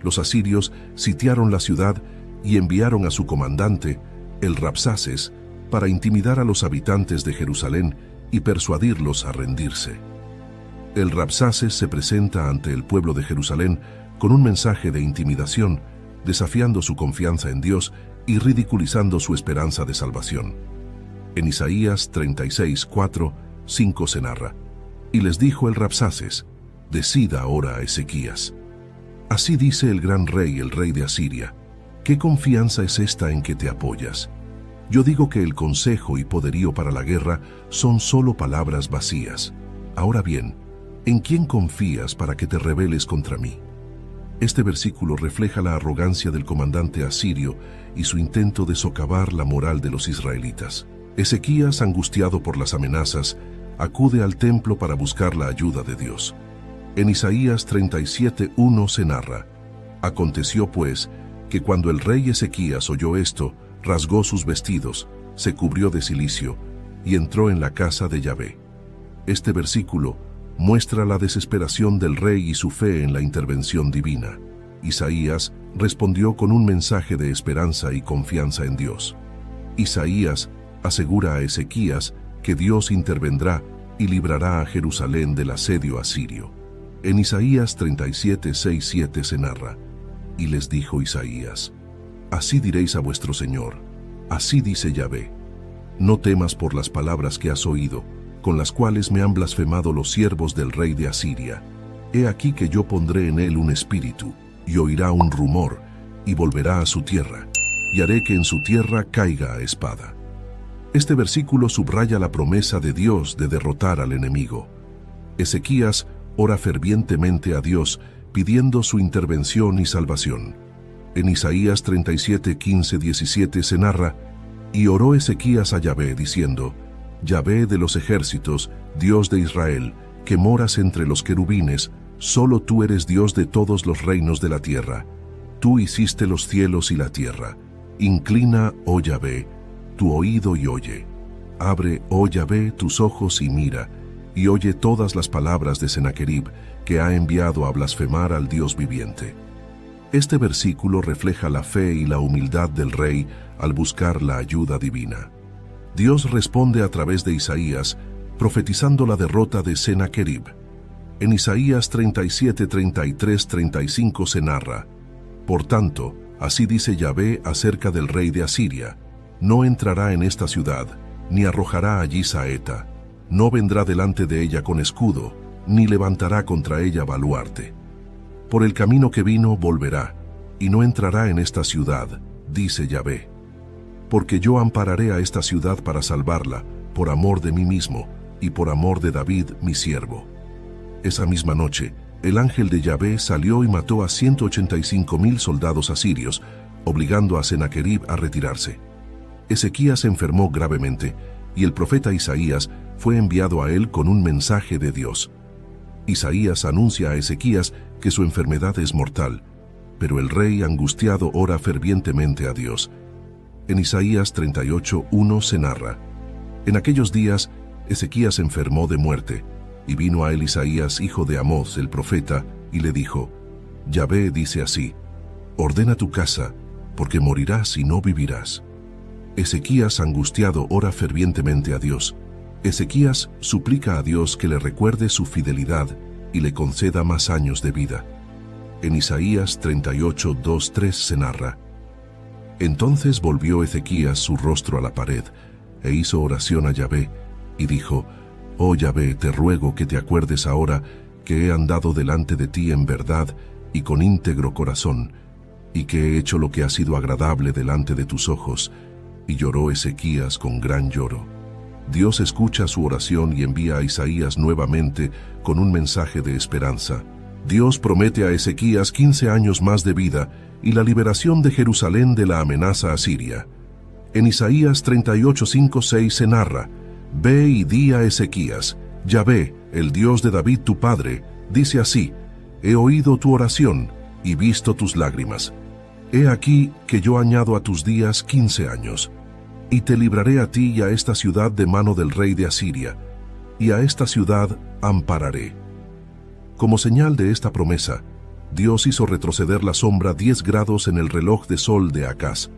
Speaker 1: Los asirios sitiaron la ciudad y enviaron a su comandante, el Rabsaces, para intimidar a los habitantes de Jerusalén y persuadirlos a rendirse. El Rabsaces se presenta ante el pueblo de Jerusalén con un mensaje de intimidación, desafiando su confianza en Dios y ridiculizando su esperanza de salvación. En Isaías 36:4-5 se narra: Y les dijo el Rabsaces: Decida ahora a Ezequías. Así dice el gran rey, el rey de Asiria: ¿Qué confianza es esta en que te apoyas? Yo digo que el consejo y poderío para la guerra son solo palabras vacías. Ahora bien, ¿en quién confías para que te rebeles contra mí? Este versículo refleja la arrogancia del comandante asirio y su intento de socavar la moral de los israelitas. Ezequías, angustiado por las amenazas, acude al templo para buscar la ayuda de Dios. En Isaías 37:1 se narra: Aconteció pues que cuando el rey Ezequías oyó esto, rasgó sus vestidos, se cubrió de cilicio y entró en la casa de Yahvé. Este versículo muestra la desesperación del rey y su fe en la intervención divina. Isaías respondió con un mensaje de esperanza y confianza en Dios. Isaías asegura a Ezequías que Dios intervendrá y librará a Jerusalén del asedio asirio. En Isaías 37:6-7 se narra: Y les dijo Isaías: Así diréis a vuestro Señor, así dice Yahvé: no temas por las palabras que has oído, con las cuales me han blasfemado los siervos del rey de Asiria. He aquí que yo pondré en él un espíritu, y oirá un rumor, y volverá a su tierra, y haré que en su tierra caiga a espada. Este versículo subraya la promesa de Dios de derrotar al enemigo. Ezequías ora fervientemente a Dios, pidiendo su intervención y salvación. En Isaías 37, 15, 17 se narra: «Y oró Ezequías a Yahvé, diciendo: Yahvé de los ejércitos, Dios de Israel, que moras entre los querubines, solo tú eres Dios de todos los reinos de la tierra. Tú hiciste los cielos y la tierra. Inclina, oh Yahvé, tu oído y oye. Abre, oh Yahvé, tus ojos y mira, y oye todas las palabras de Sennacherib, que ha enviado a blasfemar al Dios viviente». Este versículo refleja la fe y la humildad del rey al buscar la ayuda divina. Dios responde a través de Isaías, profetizando la derrota de Sennacherib. En Isaías 37, 33, 35 se narra: «Por tanto, así dice Yahvé acerca del rey de Asiria: no entrará en esta ciudad, ni arrojará allí saeta, no vendrá delante de ella con escudo, ni levantará contra ella baluarte. Por el camino que vino volverá, y no entrará en esta ciudad, dice Yahvé. Porque yo ampararé a esta ciudad para salvarla, por amor de mí mismo, y por amor de David mi siervo». Esa misma noche, el ángel de Yahvé salió y mató a 185,000 soldados asirios, obligando a Sennacherib a retirarse. Ezequías se enfermó gravemente, y el profeta Isaías fue enviado a él con un mensaje de Dios. Isaías anuncia a Ezequías que su enfermedad es mortal, pero el rey angustiado ora fervientemente a Dios. En Isaías 38, 1 se narra: «En aquellos días Ezequías se enfermó de muerte, y vino a él Isaías, hijo de Amós, el profeta, y le dijo: Yahvé dice así: ordena tu casa, porque morirás y no vivirás». Ezequías angustiado ora fervientemente a Dios. Ezequías suplica a Dios que le recuerde su fidelidad y le conceda más años de vida. En Isaías 38, 2, 3 se narra: «Entonces volvió Ezequías su rostro a la pared, e hizo oración a Yahvé, y dijo: Oh Yahvé, te ruego que te acuerdes ahora que he andado delante de ti en verdad y con íntegro corazón, y que he hecho lo que ha sido agradable delante de tus ojos». Y lloró Ezequías con gran lloro. Dios escucha su oración y envía a Isaías nuevamente con un mensaje de esperanza. Dios promete a Ezequías 15 años más de vida y la liberación de Jerusalén de la amenaza asiria. En Isaías 38, 5, 6 se narra: «Ve y di a Ezequías: Yahvé, el Dios de David tu padre, dice así: he oído tu oración y visto tus lágrimas. He aquí que yo añado a tus días 15 años, y te libraré a ti y a esta ciudad de mano del rey de Asiria, y a esta ciudad ampararé». Como señal de esta promesa, Dios hizo retroceder la sombra 10 grados en el reloj de sol de Acaz.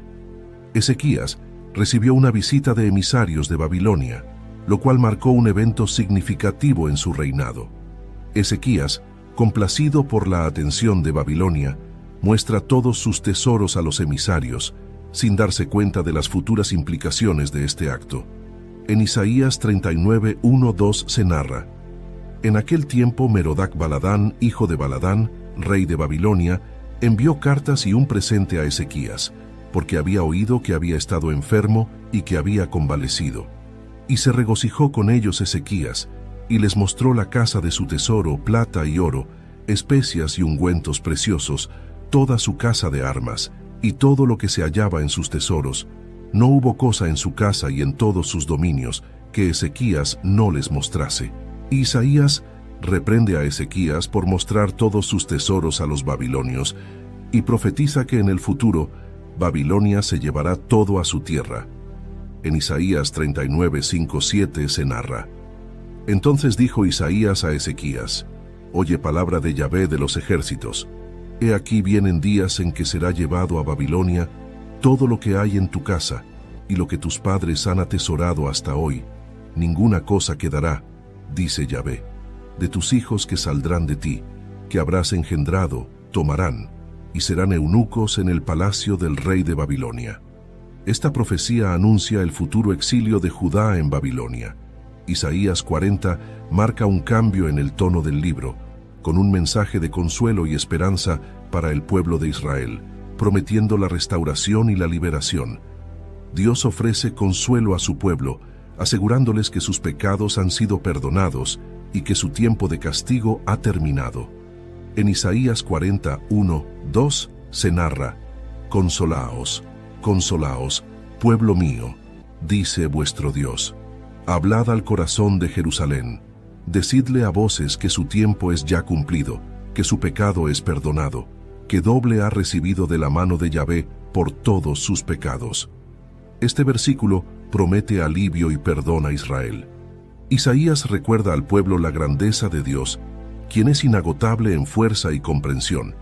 Speaker 1: Ezequías recibió una visita de emisarios de Babilonia, lo cual marcó un evento significativo en su reinado. Ezequías, complacido por la atención de Babilonia, muestra todos sus tesoros a los emisarios, sin darse cuenta de las futuras implicaciones de este acto. En Isaías 39, 1, 2 se narra: «En aquel tiempo Merodach Baladán, hijo de Baladán, rey de Babilonia, envió cartas y un presente a Ezequías, porque había oído que había estado enfermo y que había convalecido. Y se regocijó con ellos Ezequías, y les mostró la casa de su tesoro, plata y oro, especias y ungüentos preciosos, toda su casa de armas, y todo lo que se hallaba en sus tesoros. No hubo cosa en su casa y en todos sus dominios que Ezequías no les mostrase». Isaías reprende a Ezequías por mostrar todos sus tesoros a los babilonios y profetiza que en el futuro Babilonia se llevará todo a su tierra. En Isaías 39, 5, 7 se narra: «Entonces dijo Isaías a Ezequías: oye palabra de Yahvé de los ejércitos. He aquí vienen días en que será llevado a Babilonia todo lo que hay en tu casa y lo que tus padres han atesorado hasta hoy. Ninguna cosa quedará, dice Yahvé. De tus hijos que saldrán de ti, que habrás engendrado, tomarán, y serán eunucos en el palacio del rey de Babilonia». Esta profecía anuncia el futuro exilio de Judá en Babilonia. Isaías 40 marca un cambio en el tono del libro, con un mensaje de consuelo y esperanza para el pueblo de Israel, prometiendo la restauración y la liberación. Dios ofrece consuelo a su pueblo, asegurándoles que sus pecados han sido perdonados y que su tiempo de castigo ha terminado. En Isaías 41:2 se narra: Consolaos, consolaos, pueblo mío, dice vuestro Dios. Hablad al corazón de Jerusalén. Decidle a voces que su tiempo es ya cumplido, que su pecado es perdonado, que doble ha recibido de la mano de Yahvé por todos sus pecados. Este versículo promete alivio y perdón a Israel. Isaías recuerda al pueblo la grandeza de Dios, quien es inagotable en fuerza y comprensión.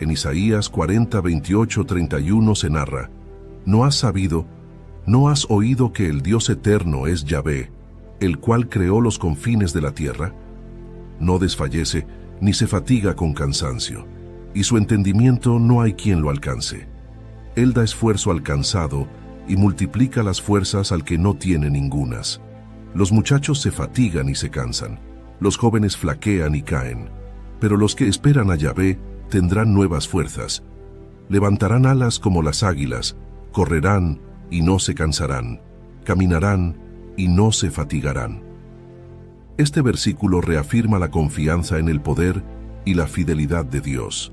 Speaker 1: En Isaías 40:28-31 se narra: ¿No has sabido, no has oído que el Dios eterno es Yahvé, el cual creó los confines de la tierra? No desfallece ni se fatiga con cansancio, y su entendimiento no hay quien lo alcance. Él da esfuerzo al cansado y multiplica las fuerzas al que no tiene ningunas. Los muchachos se fatigan y se cansan, los jóvenes flaquean y caen, pero los que esperan a Yahvé tendrán nuevas fuerzas. Levantarán alas como las águilas, correrán y no se cansarán, caminarán y no se fatigarán. Este versículo reafirma la confianza en el poder y la fidelidad de Dios.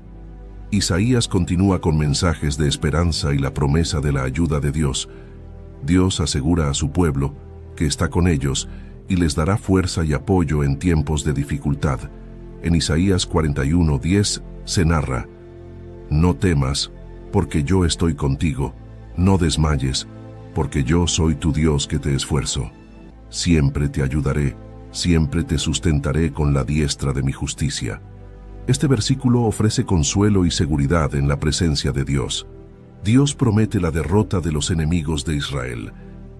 Speaker 1: Isaías continúa con mensajes de esperanza y la promesa de la ayuda de Dios. Dios asegura a su pueblo que está con ellos y les dará fuerza y apoyo en tiempos de dificultad. En Isaías 41:10 se narra: No temas, porque yo estoy contigo, no desmayes, porque yo soy tu Dios que te esfuerzo. Siempre te ayudaré, siempre te sustentaré con la diestra de mi justicia. Este versículo ofrece consuelo y seguridad en la presencia de Dios. Dios promete la derrota de los enemigos de Israel,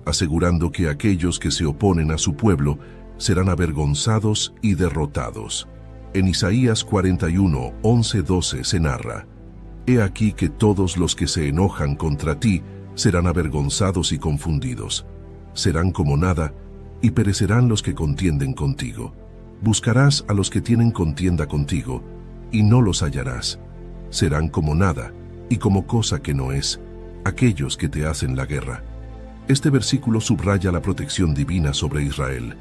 Speaker 1: asegurando que aquellos que se oponen a su pueblo serán avergonzados y derrotados. En Isaías 41:11-12 se narra: He aquí que todos los que se enojan contra ti serán avergonzados y confundidos. Serán como nada, y perecerán los que contienden contigo. Buscarás a los que tienen contienda contigo, y no los hallarás. Serán como nada, y como cosa que no es, aquellos que te hacen la guerra. Este versículo subraya la protección divina sobre Israel.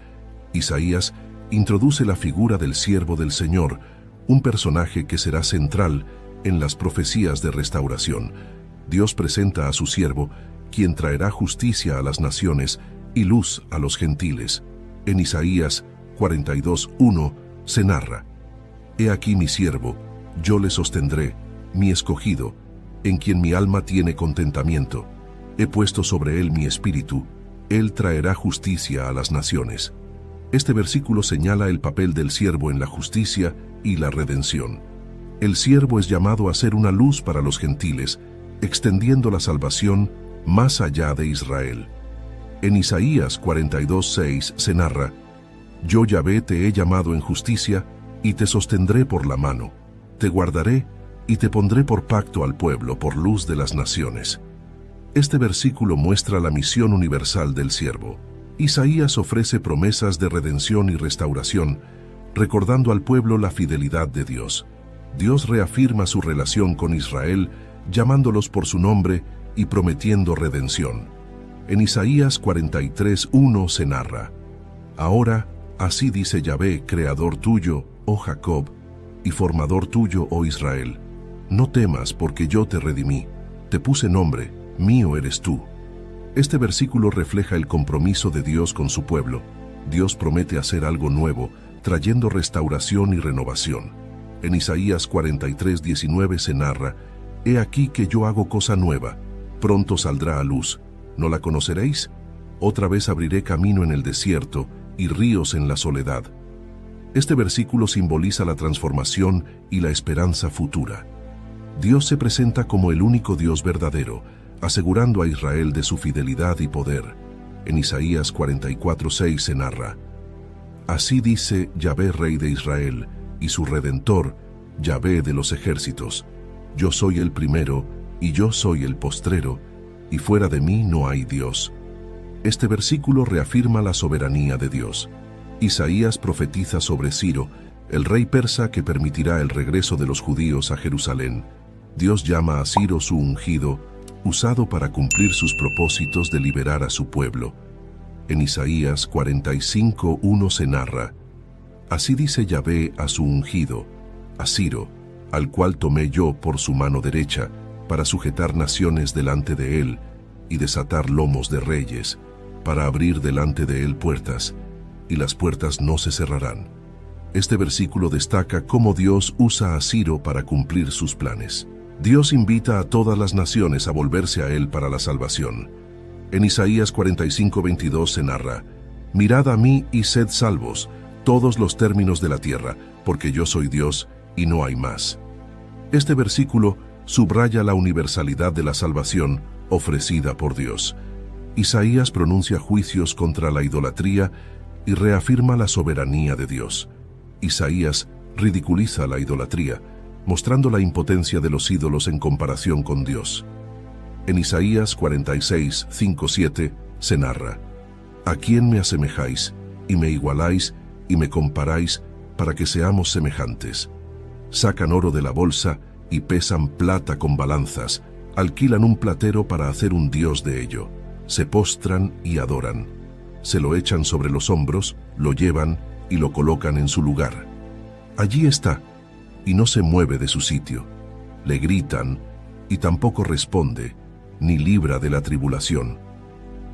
Speaker 1: Isaías introduce la figura del siervo del Señor, un personaje que será central en las profecías de restauración. Dios presenta a su siervo, quien traerá justicia a las naciones y luz a los gentiles. En Isaías 42:1 se narra: He aquí mi siervo, yo le sostendré, mi escogido, en quien mi alma tiene contentamiento. He puesto sobre él mi espíritu, él traerá justicia a las naciones. Este versículo señala el papel del siervo en la justicia y la redención. El siervo es llamado a ser una luz para los gentiles, extendiendo la salvación más allá de Israel. En Isaías 42:6 se narra: Yo Yahvé te he llamado en justicia y te sostendré por la mano. Te guardaré y te pondré por pacto al pueblo, por luz de las naciones. Este versículo muestra la misión universal del siervo. Isaías ofrece promesas de redención y restauración, recordando al pueblo la fidelidad de Dios. Dios reafirma su relación con Israel, llamándolos por su nombre y prometiendo redención. En Isaías 43:1 se narra: Ahora, así dice Yahvé, creador tuyo, oh Jacob, y formador tuyo, oh Israel. No temas, porque yo te redimí, te puse nombre, mío eres tú. Este versículo refleja el compromiso de Dios con su pueblo. Dios promete hacer algo nuevo, trayendo restauración y renovación. En Isaías 43:19 se narra: He aquí que yo hago cosa nueva, pronto saldrá a luz. ¿No la conoceréis? Otra vez abriré camino en el desierto y ríos en la soledad. Este versículo simboliza la transformación y la esperanza futura. Dios se presenta como el único Dios verdadero, asegurando a Israel de su fidelidad y poder. En Isaías 44:6 se narra: Así dice Yahvé, Rey de Israel, y su Redentor, Yahvé de los ejércitos: Yo soy el primero y yo soy el postrero, y fuera de mí no hay Dios. Este versículo reafirma la soberanía de Dios. Isaías profetiza sobre Ciro, el rey persa que permitirá el regreso de los judíos a Jerusalén. Dios llama a Ciro su ungido, usado para cumplir sus propósitos de liberar a su pueblo. En Isaías 45:1 se narra: Así dice Yahvé a su ungido, a Ciro, al cual tomé yo por su mano derecha, para sujetar naciones delante de él, y desatar lomos de reyes, para abrir delante de él puertas, y las puertas no se cerrarán. Este versículo destaca cómo Dios usa a Ciro para cumplir sus planes. Dios invita a todas las naciones a volverse a él para la salvación. En Isaías 45:22 se narra: Mirad a mí y sed salvos, todos los términos de la tierra, porque yo soy Dios y no hay más. Este versículo subraya la universalidad de la salvación ofrecida por Dios. Isaías pronuncia juicios contra la idolatría y reafirma la soberanía de Dios. Isaías ridiculiza la idolatría, mostrando la impotencia de los ídolos en comparación con Dios. En Isaías 46:5-7 se narra: ¿A quién me asemejáis, y me igualáis, y me comparáis, para que seamos semejantes? Sacan oro de la bolsa y pesan plata con balanzas, alquilan un platero para hacer un dios de ello. Se postran y adoran. Se lo echan sobre los hombros, lo llevan y lo colocan en su lugar. Allí está, y no se mueve de su sitio. Le gritan, y tampoco responde, ni libra de la tribulación.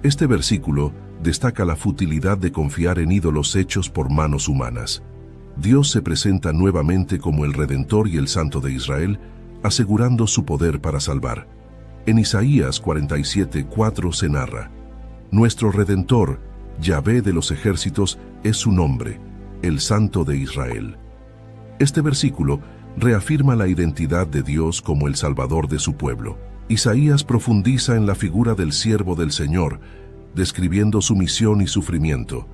Speaker 1: Este versículo destaca la futilidad de confiar en ídolos hechos por manos humanas. Dios se presenta nuevamente como el Redentor y el Santo de Israel, asegurando su poder para salvar. En Isaías 47:4 se narra: Nuestro Redentor, Yahvé de los ejércitos, es su nombre, el Santo de Israel. Este versículo reafirma la identidad de Dios como el Salvador de su pueblo. Isaías profundiza en la figura del siervo del Señor, describiendo su misión y sufrimiento.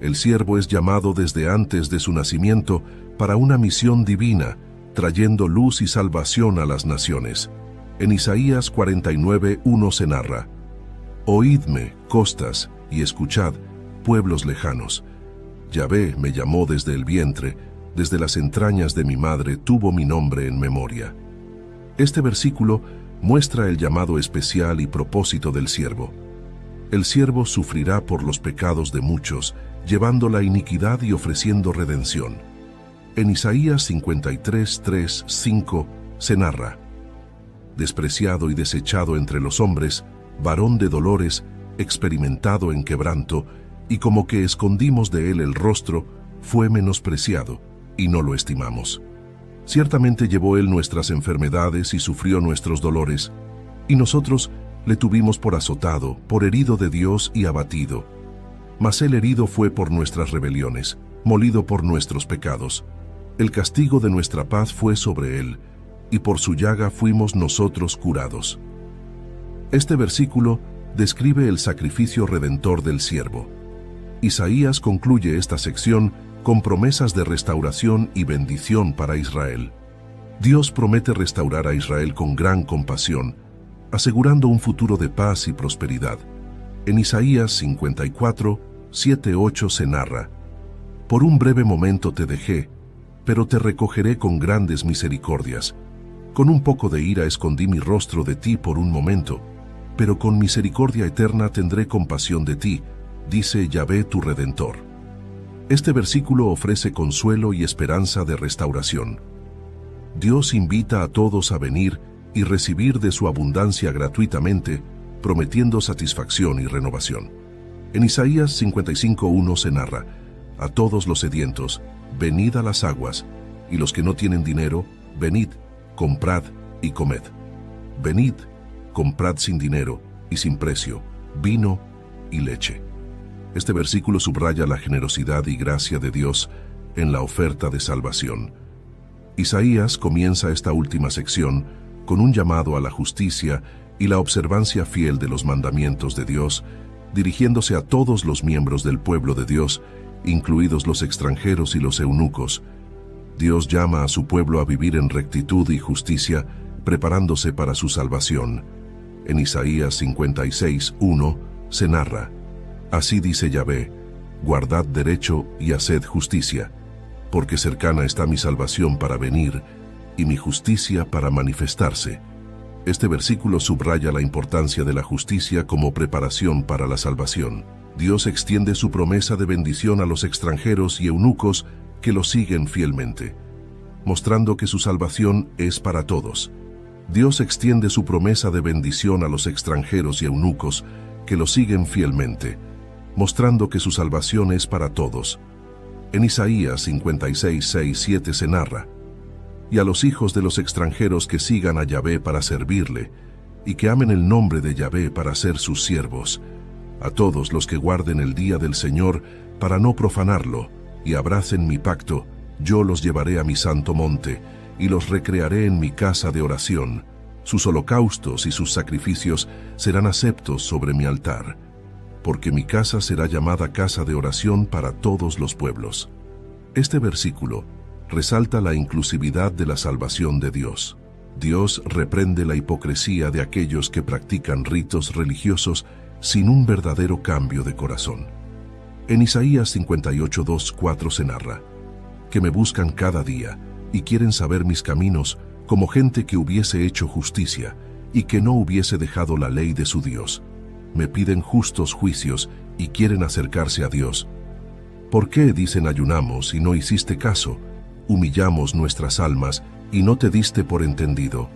Speaker 1: El siervo es llamado desde antes de su nacimiento para una misión divina, trayendo luz y salvación a las naciones. En Isaías 49:1 se narra: Oídme, costas, y escuchad, pueblos lejanos. Yahvé me llamó desde el vientre, desde las entrañas de mi madre tuvo mi nombre en memoria. Este versículo muestra el llamado especial y propósito del siervo. El siervo sufrirá por los pecados de muchos, llevando la iniquidad y ofreciendo redención. En Isaías 53:3-5 se narra: Despreciado y desechado entre los hombres, varón de dolores, experimentado en quebranto, y como que escondimos de él el rostro, fue menospreciado, y no lo estimamos. Ciertamente llevó él nuestras enfermedades y sufrió nuestros dolores, y nosotros le tuvimos por azotado, por herido de Dios y abatido. Mas él herido fue por nuestras rebeliones, molido por nuestros pecados. El castigo de nuestra paz fue sobre él, y por su llaga fuimos nosotros curados. Este versículo describe el sacrificio redentor del siervo. Isaías concluye esta sección con promesas de restauración y bendición para Israel. Dios promete restaurar a Israel con gran compasión, asegurando un futuro de paz y prosperidad. En Isaías 54:7-8 se narra: Por un breve momento te dejé, pero te recogeré con grandes misericordias. Con un poco de ira escondí mi rostro de ti por un momento, pero con misericordia eterna tendré compasión de ti, dice Yahvé tu Redentor. Este versículo ofrece consuelo y esperanza de restauración. Dios invita a todos a venir y recibir de su abundancia gratuitamente, prometiendo satisfacción y renovación. En Isaías 55:1 se narra: A todos los sedientos, venid a las aguas, y los que no tienen dinero, venid, comprad y comed. Venid, comprad sin dinero y sin precio, vino y leche. Este versículo subraya la generosidad y gracia de Dios en la oferta de salvación. Isaías comienza esta última sección con un llamado a la justicia y la observancia fiel de los mandamientos de Dios, dirigiéndose a todos los miembros del pueblo de Dios, incluidos los extranjeros y los eunucos. Dios llama a su pueblo a vivir en rectitud y justicia, preparándose para su salvación. En Isaías 56:1 se narra: Así dice Yahvé, guardad derecho y haced justicia, porque cercana está mi salvación para venir y mi justicia para manifestarse. Este versículo subraya la importancia de la justicia como preparación para la salvación. Dios extiende su promesa de bendición a los extranjeros y eunucos que lo siguen fielmente, mostrando que su salvación es para todos. Dios extiende su promesa de bendición a los extranjeros y eunucos que lo siguen fielmente, mostrando que su salvación es para todos. En Isaías 56:6-7 se narra: Y a los hijos de los extranjeros que sigan a Yahvé para servirle, y que amen el nombre de Yahvé para ser sus siervos, a todos los que guarden el día del Señor para no profanarlo, y abracen mi pacto, yo los llevaré a mi santo monte, y los recrearé en mi casa de oración. Sus holocaustos y sus sacrificios serán aceptos sobre mi altar, porque mi casa será llamada casa de oración para todos los pueblos. Este versículo resalta la inclusividad de la salvación de Dios. Dios reprende la hipocresía de aquellos que practican ritos religiosos sin un verdadero cambio de corazón. En Isaías 58:2-4 se narra: Que me buscan cada día y quieren saber mis caminos, como gente que hubiese hecho justicia y que no hubiese dejado la ley de su Dios. Me piden justos juicios y quieren acercarse a Dios. ¿Por qué, dicen, ayunamos y no hiciste caso? Humillamos nuestras almas y no te diste por entendido.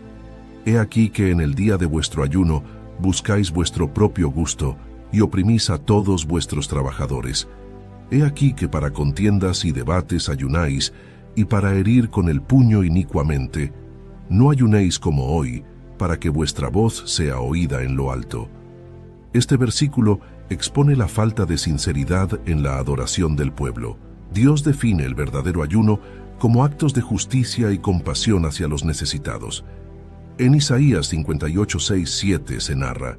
Speaker 1: He aquí que en el día de vuestro ayuno buscáis vuestro propio gusto y oprimís a todos vuestros trabajadores. He aquí que para contiendas y debates ayunáis, y para herir con el puño inicuamente. No ayunéis como hoy, para que vuestra voz sea oída en lo alto. Este versículo expone la falta de sinceridad en la adoración del pueblo. Dios define el verdadero ayuno como actos de justicia y compasión hacia los necesitados. En Isaías 58:6-7 se narra: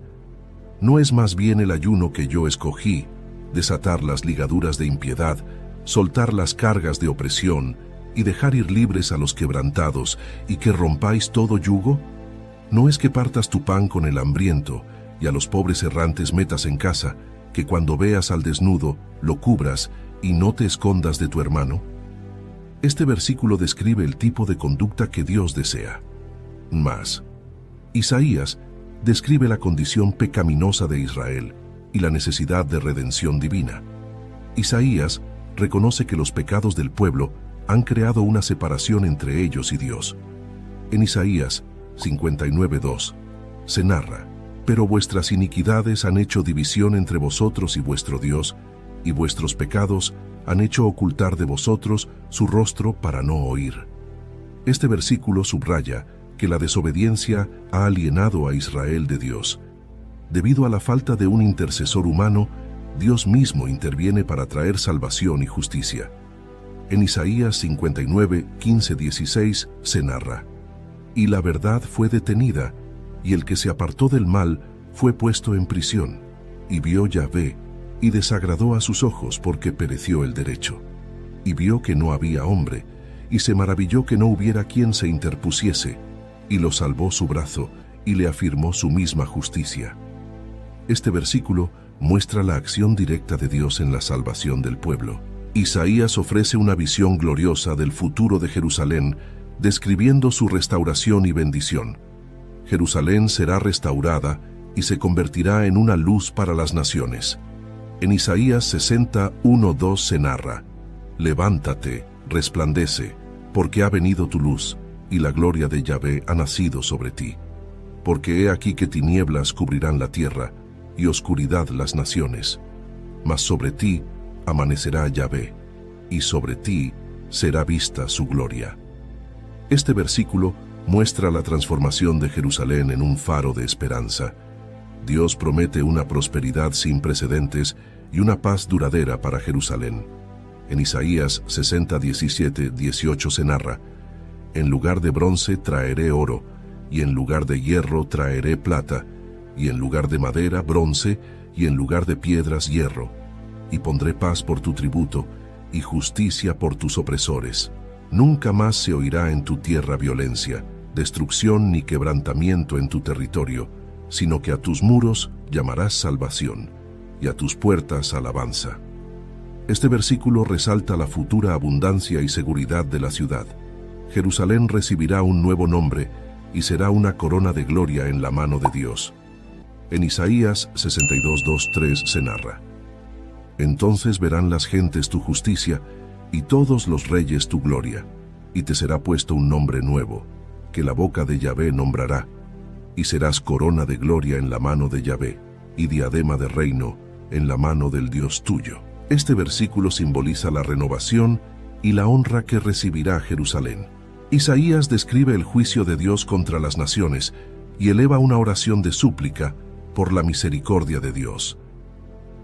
Speaker 1: No es más bien el ayuno que yo escogí, desatar las ligaduras de impiedad, soltar las cargas de opresión y dejar ir libres a los quebrantados, y que rompáis todo yugo? ¿No es que partas tu pan con el hambriento y a los pobres errantes metas en casa, que cuando veas al desnudo lo cubras y no te escondas de tu hermano? Este versículo describe el tipo de conducta que Dios desea. Más, Isaías describe la condición pecaminosa de Israel y la necesidad de redención divina. Isaías reconoce que los pecados del pueblo han creado una separación entre ellos y Dios. En Isaías 59:2 se narra: Pero vuestras iniquidades han hecho división entre vosotros y vuestro Dios, y vuestros pecados han hecho ocultar de vosotros su rostro para no oír. Este versículo subraya que la desobediencia ha alienado a Israel de Dios. Debido a la falta de un intercesor humano, Dios mismo interviene para traer salvación y justicia. En Isaías 59:15-16 se narra: Y la verdad fue detenida, y el que se apartó del mal fue puesto en prisión, y vio Yahvé, y desagradó a sus ojos porque pereció el derecho. Y vio que no había hombre, y se maravilló que no hubiera quien se interpusiese, y lo salvó su brazo, y le afirmó su misma justicia. Este versículo muestra la acción directa de Dios en la salvación del pueblo. Isaías ofrece una visión gloriosa del futuro de Jerusalén, describiendo su restauración y bendición. Jerusalén será restaurada y se convertirá en una luz para las naciones. En Isaías 60:1-2 se narra: Levántate, resplandece, porque ha venido tu luz, y la gloria de Yahvé ha nacido sobre ti. Porque he aquí que tinieblas cubrirán la tierra, y oscuridad las naciones. Mas sobre ti amanecerá Yahvé, y sobre ti será vista su gloria. Este versículo muestra la transformación de Jerusalén en un faro de esperanza. Dios promete una prosperidad sin precedentes y una paz duradera para Jerusalén. En Isaías 60:17-18 se narra: En lugar de bronce traeré oro, y en lugar de hierro traeré plata, y en lugar de madera bronce, y en lugar de piedras hierro. Y pondré paz por tu tributo, y justicia por tus opresores. Nunca más se oirá en tu tierra violencia, destrucción ni quebrantamiento en tu territorio, sino que a tus muros llamarás salvación, y a tus puertas alabanza. Este versículo resalta la futura abundancia y seguridad de la ciudad. Jerusalén recibirá un nuevo nombre y será una corona de gloria en la mano de Dios. En Isaías 62:2-3 se narra: Entonces verán las gentes tu justicia y todos los reyes tu gloria, y te será puesto un nombre nuevo, que la boca de Yahvé nombrará, y serás corona de gloria en la mano de Yahvé, y diadema de reino en la mano del Dios tuyo. Este versículo simboliza la renovación y la honra que recibirá Jerusalén. Isaías describe el juicio de Dios contra las naciones y eleva una oración de súplica por la misericordia de Dios.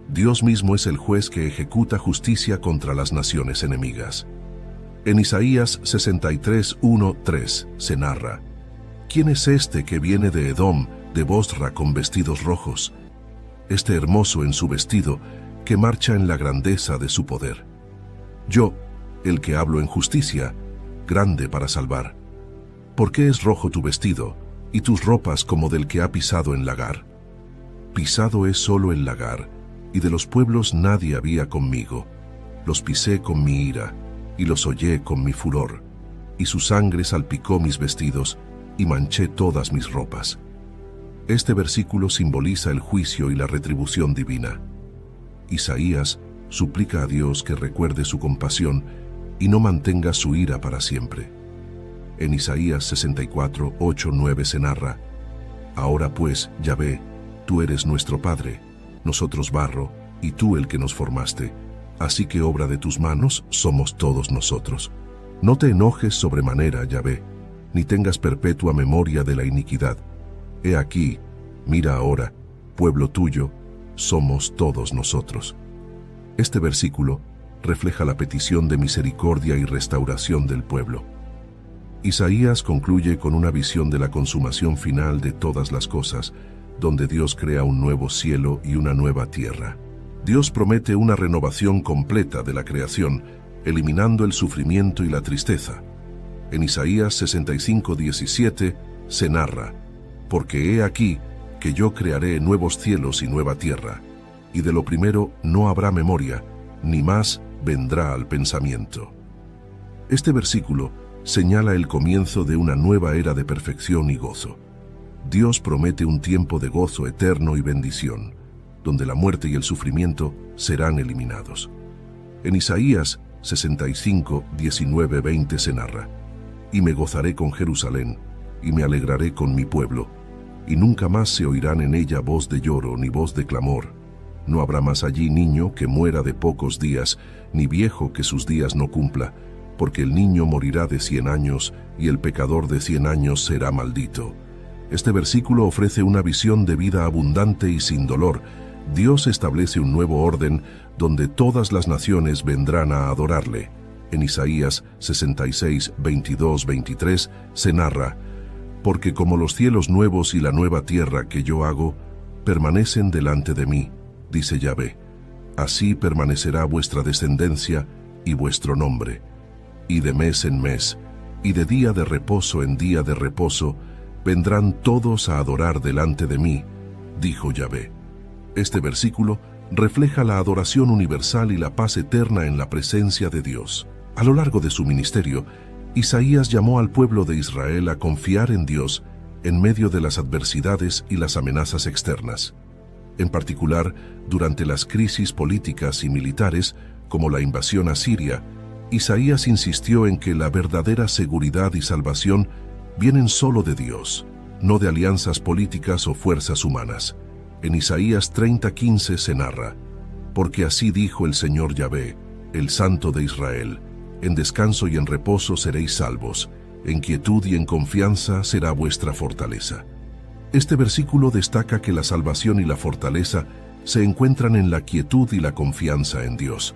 Speaker 1: Dios mismo es el juez que ejecuta justicia contra las naciones enemigas. En Isaías 63:1-3 se narra: ¿Quién es este que viene de Edom, de Bosra, con vestidos rojos? Este hermoso en su vestido, que marcha en la grandeza de su poder. Yo, el que hablo en justicia, grande para salvar. ¿Por qué es rojo tu vestido, y tus ropas como del que ha pisado en lagar? Pisado es solo el lagar, y de los pueblos nadie había conmigo. Los pisé con mi ira, y los hollé con mi furor, y su sangre salpicó mis vestidos, y manché todas mis ropas. Este versículo simboliza el juicio y la retribución divina. Isaías suplica a Dios que recuerde su compasión y no mantenga su ira para siempre. En Isaías 64:8-9 se narra: Ahora pues, Yahvé, tú eres nuestro Padre, nosotros barro, y tú el que nos formaste, así que obra de tus manos somos todos nosotros. No te enojes sobremanera, Yahvé, ni tengas perpetua memoria de la iniquidad. He aquí, mira ahora, pueblo tuyo, somos todos nosotros. Este versículo refleja la petición de misericordia y restauración del pueblo. Isaías concluye con una visión de la consumación final de todas las cosas, donde Dios crea un nuevo cielo y una nueva tierra. Dios promete una renovación completa de la creación, eliminando el sufrimiento y la tristeza. En Isaías 65:17 se narra: Porque he aquí que yo crearé nuevos cielos y nueva tierra, y de lo primero no habrá memoria, ni más vendrá al pensamiento. Este versículo señala el comienzo de una nueva era de perfección y gozo. Dios promete un tiempo de gozo eterno y bendición, donde la muerte y el sufrimiento serán eliminados. En Isaías 65:19-20 se narra: Y me gozaré con Jerusalén, y me alegraré con mi pueblo, y nunca más se oirán en ella voz de lloro ni voz de clamor. No habrá más allí niño que muera de pocos días, ni viejo que sus días no cumpla, porque el niño morirá de 100 años, y el pecador de 100 años será maldito. Este versículo ofrece una visión de vida abundante y sin dolor. Dios establece un nuevo orden donde todas las naciones vendrán a adorarle. En Isaías 66:22-23 se narra: Porque como los cielos nuevos y la nueva tierra que yo hago, permanecen delante de mí, dice Yahvé, así permanecerá vuestra descendencia y vuestro nombre. Y de mes en mes, y de día de reposo en día de reposo, vendrán todos a adorar delante de mí, dijo Yahvé. Este versículo refleja la adoración universal y la paz eterna en la presencia de Dios. A lo largo de su ministerio, Isaías llamó al pueblo de Israel a confiar en Dios en medio de las adversidades y las amenazas externas. En particular, durante las crisis políticas y militares, como la invasión a Siria, Isaías insistió en que la verdadera seguridad y salvación vienen solo de Dios, no de alianzas políticas o fuerzas humanas. En Isaías 30:15 se narra: Porque así dijo el Señor Yahvé, el Santo de Israel: En descanso y en reposo seréis salvos, en quietud y en confianza será vuestra fortaleza. Este versículo destaca que la salvación y la fortaleza se encuentran en la quietud y la confianza en Dios.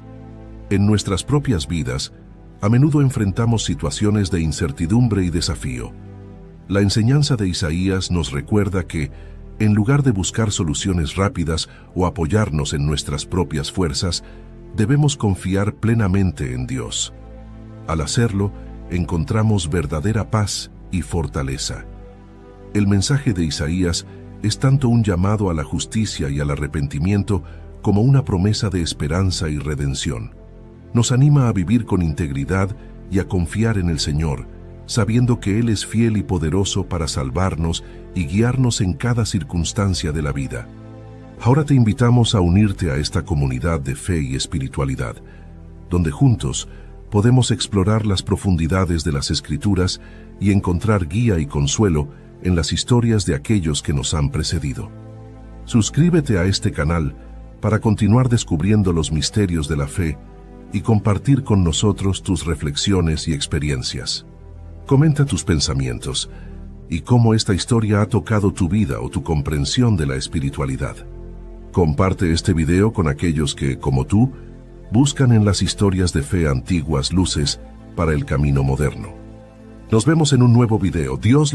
Speaker 1: En nuestras propias vidas, a menudo enfrentamos situaciones de incertidumbre y desafío. La enseñanza de Isaías nos recuerda que, en lugar de buscar soluciones rápidas o apoyarnos en nuestras propias fuerzas, debemos confiar plenamente en Dios. Al hacerlo, encontramos verdadera paz y fortaleza. El mensaje de Isaías es tanto un llamado a la justicia y al arrepentimiento como una promesa de esperanza y redención. Nos anima a vivir con integridad y a confiar en el Señor, sabiendo que Él es fiel y poderoso para salvarnos y guiarnos en cada circunstancia de la vida. Ahora te invitamos a unirte a esta comunidad de fe y espiritualidad, donde juntos podemos explorar las profundidades de las Escrituras y encontrar guía y consuelo en las historias de aquellos que nos han precedido. Suscríbete a este canal para continuar descubriendo los misterios de la fe y compartir con nosotros tus reflexiones y experiencias. Comenta tus pensamientos y cómo esta historia ha tocado tu vida o tu comprensión de la espiritualidad. Comparte este video con aquellos que, como tú, buscan en las historias de fe antiguas luces para el camino moderno. Nos vemos en un nuevo video. Dios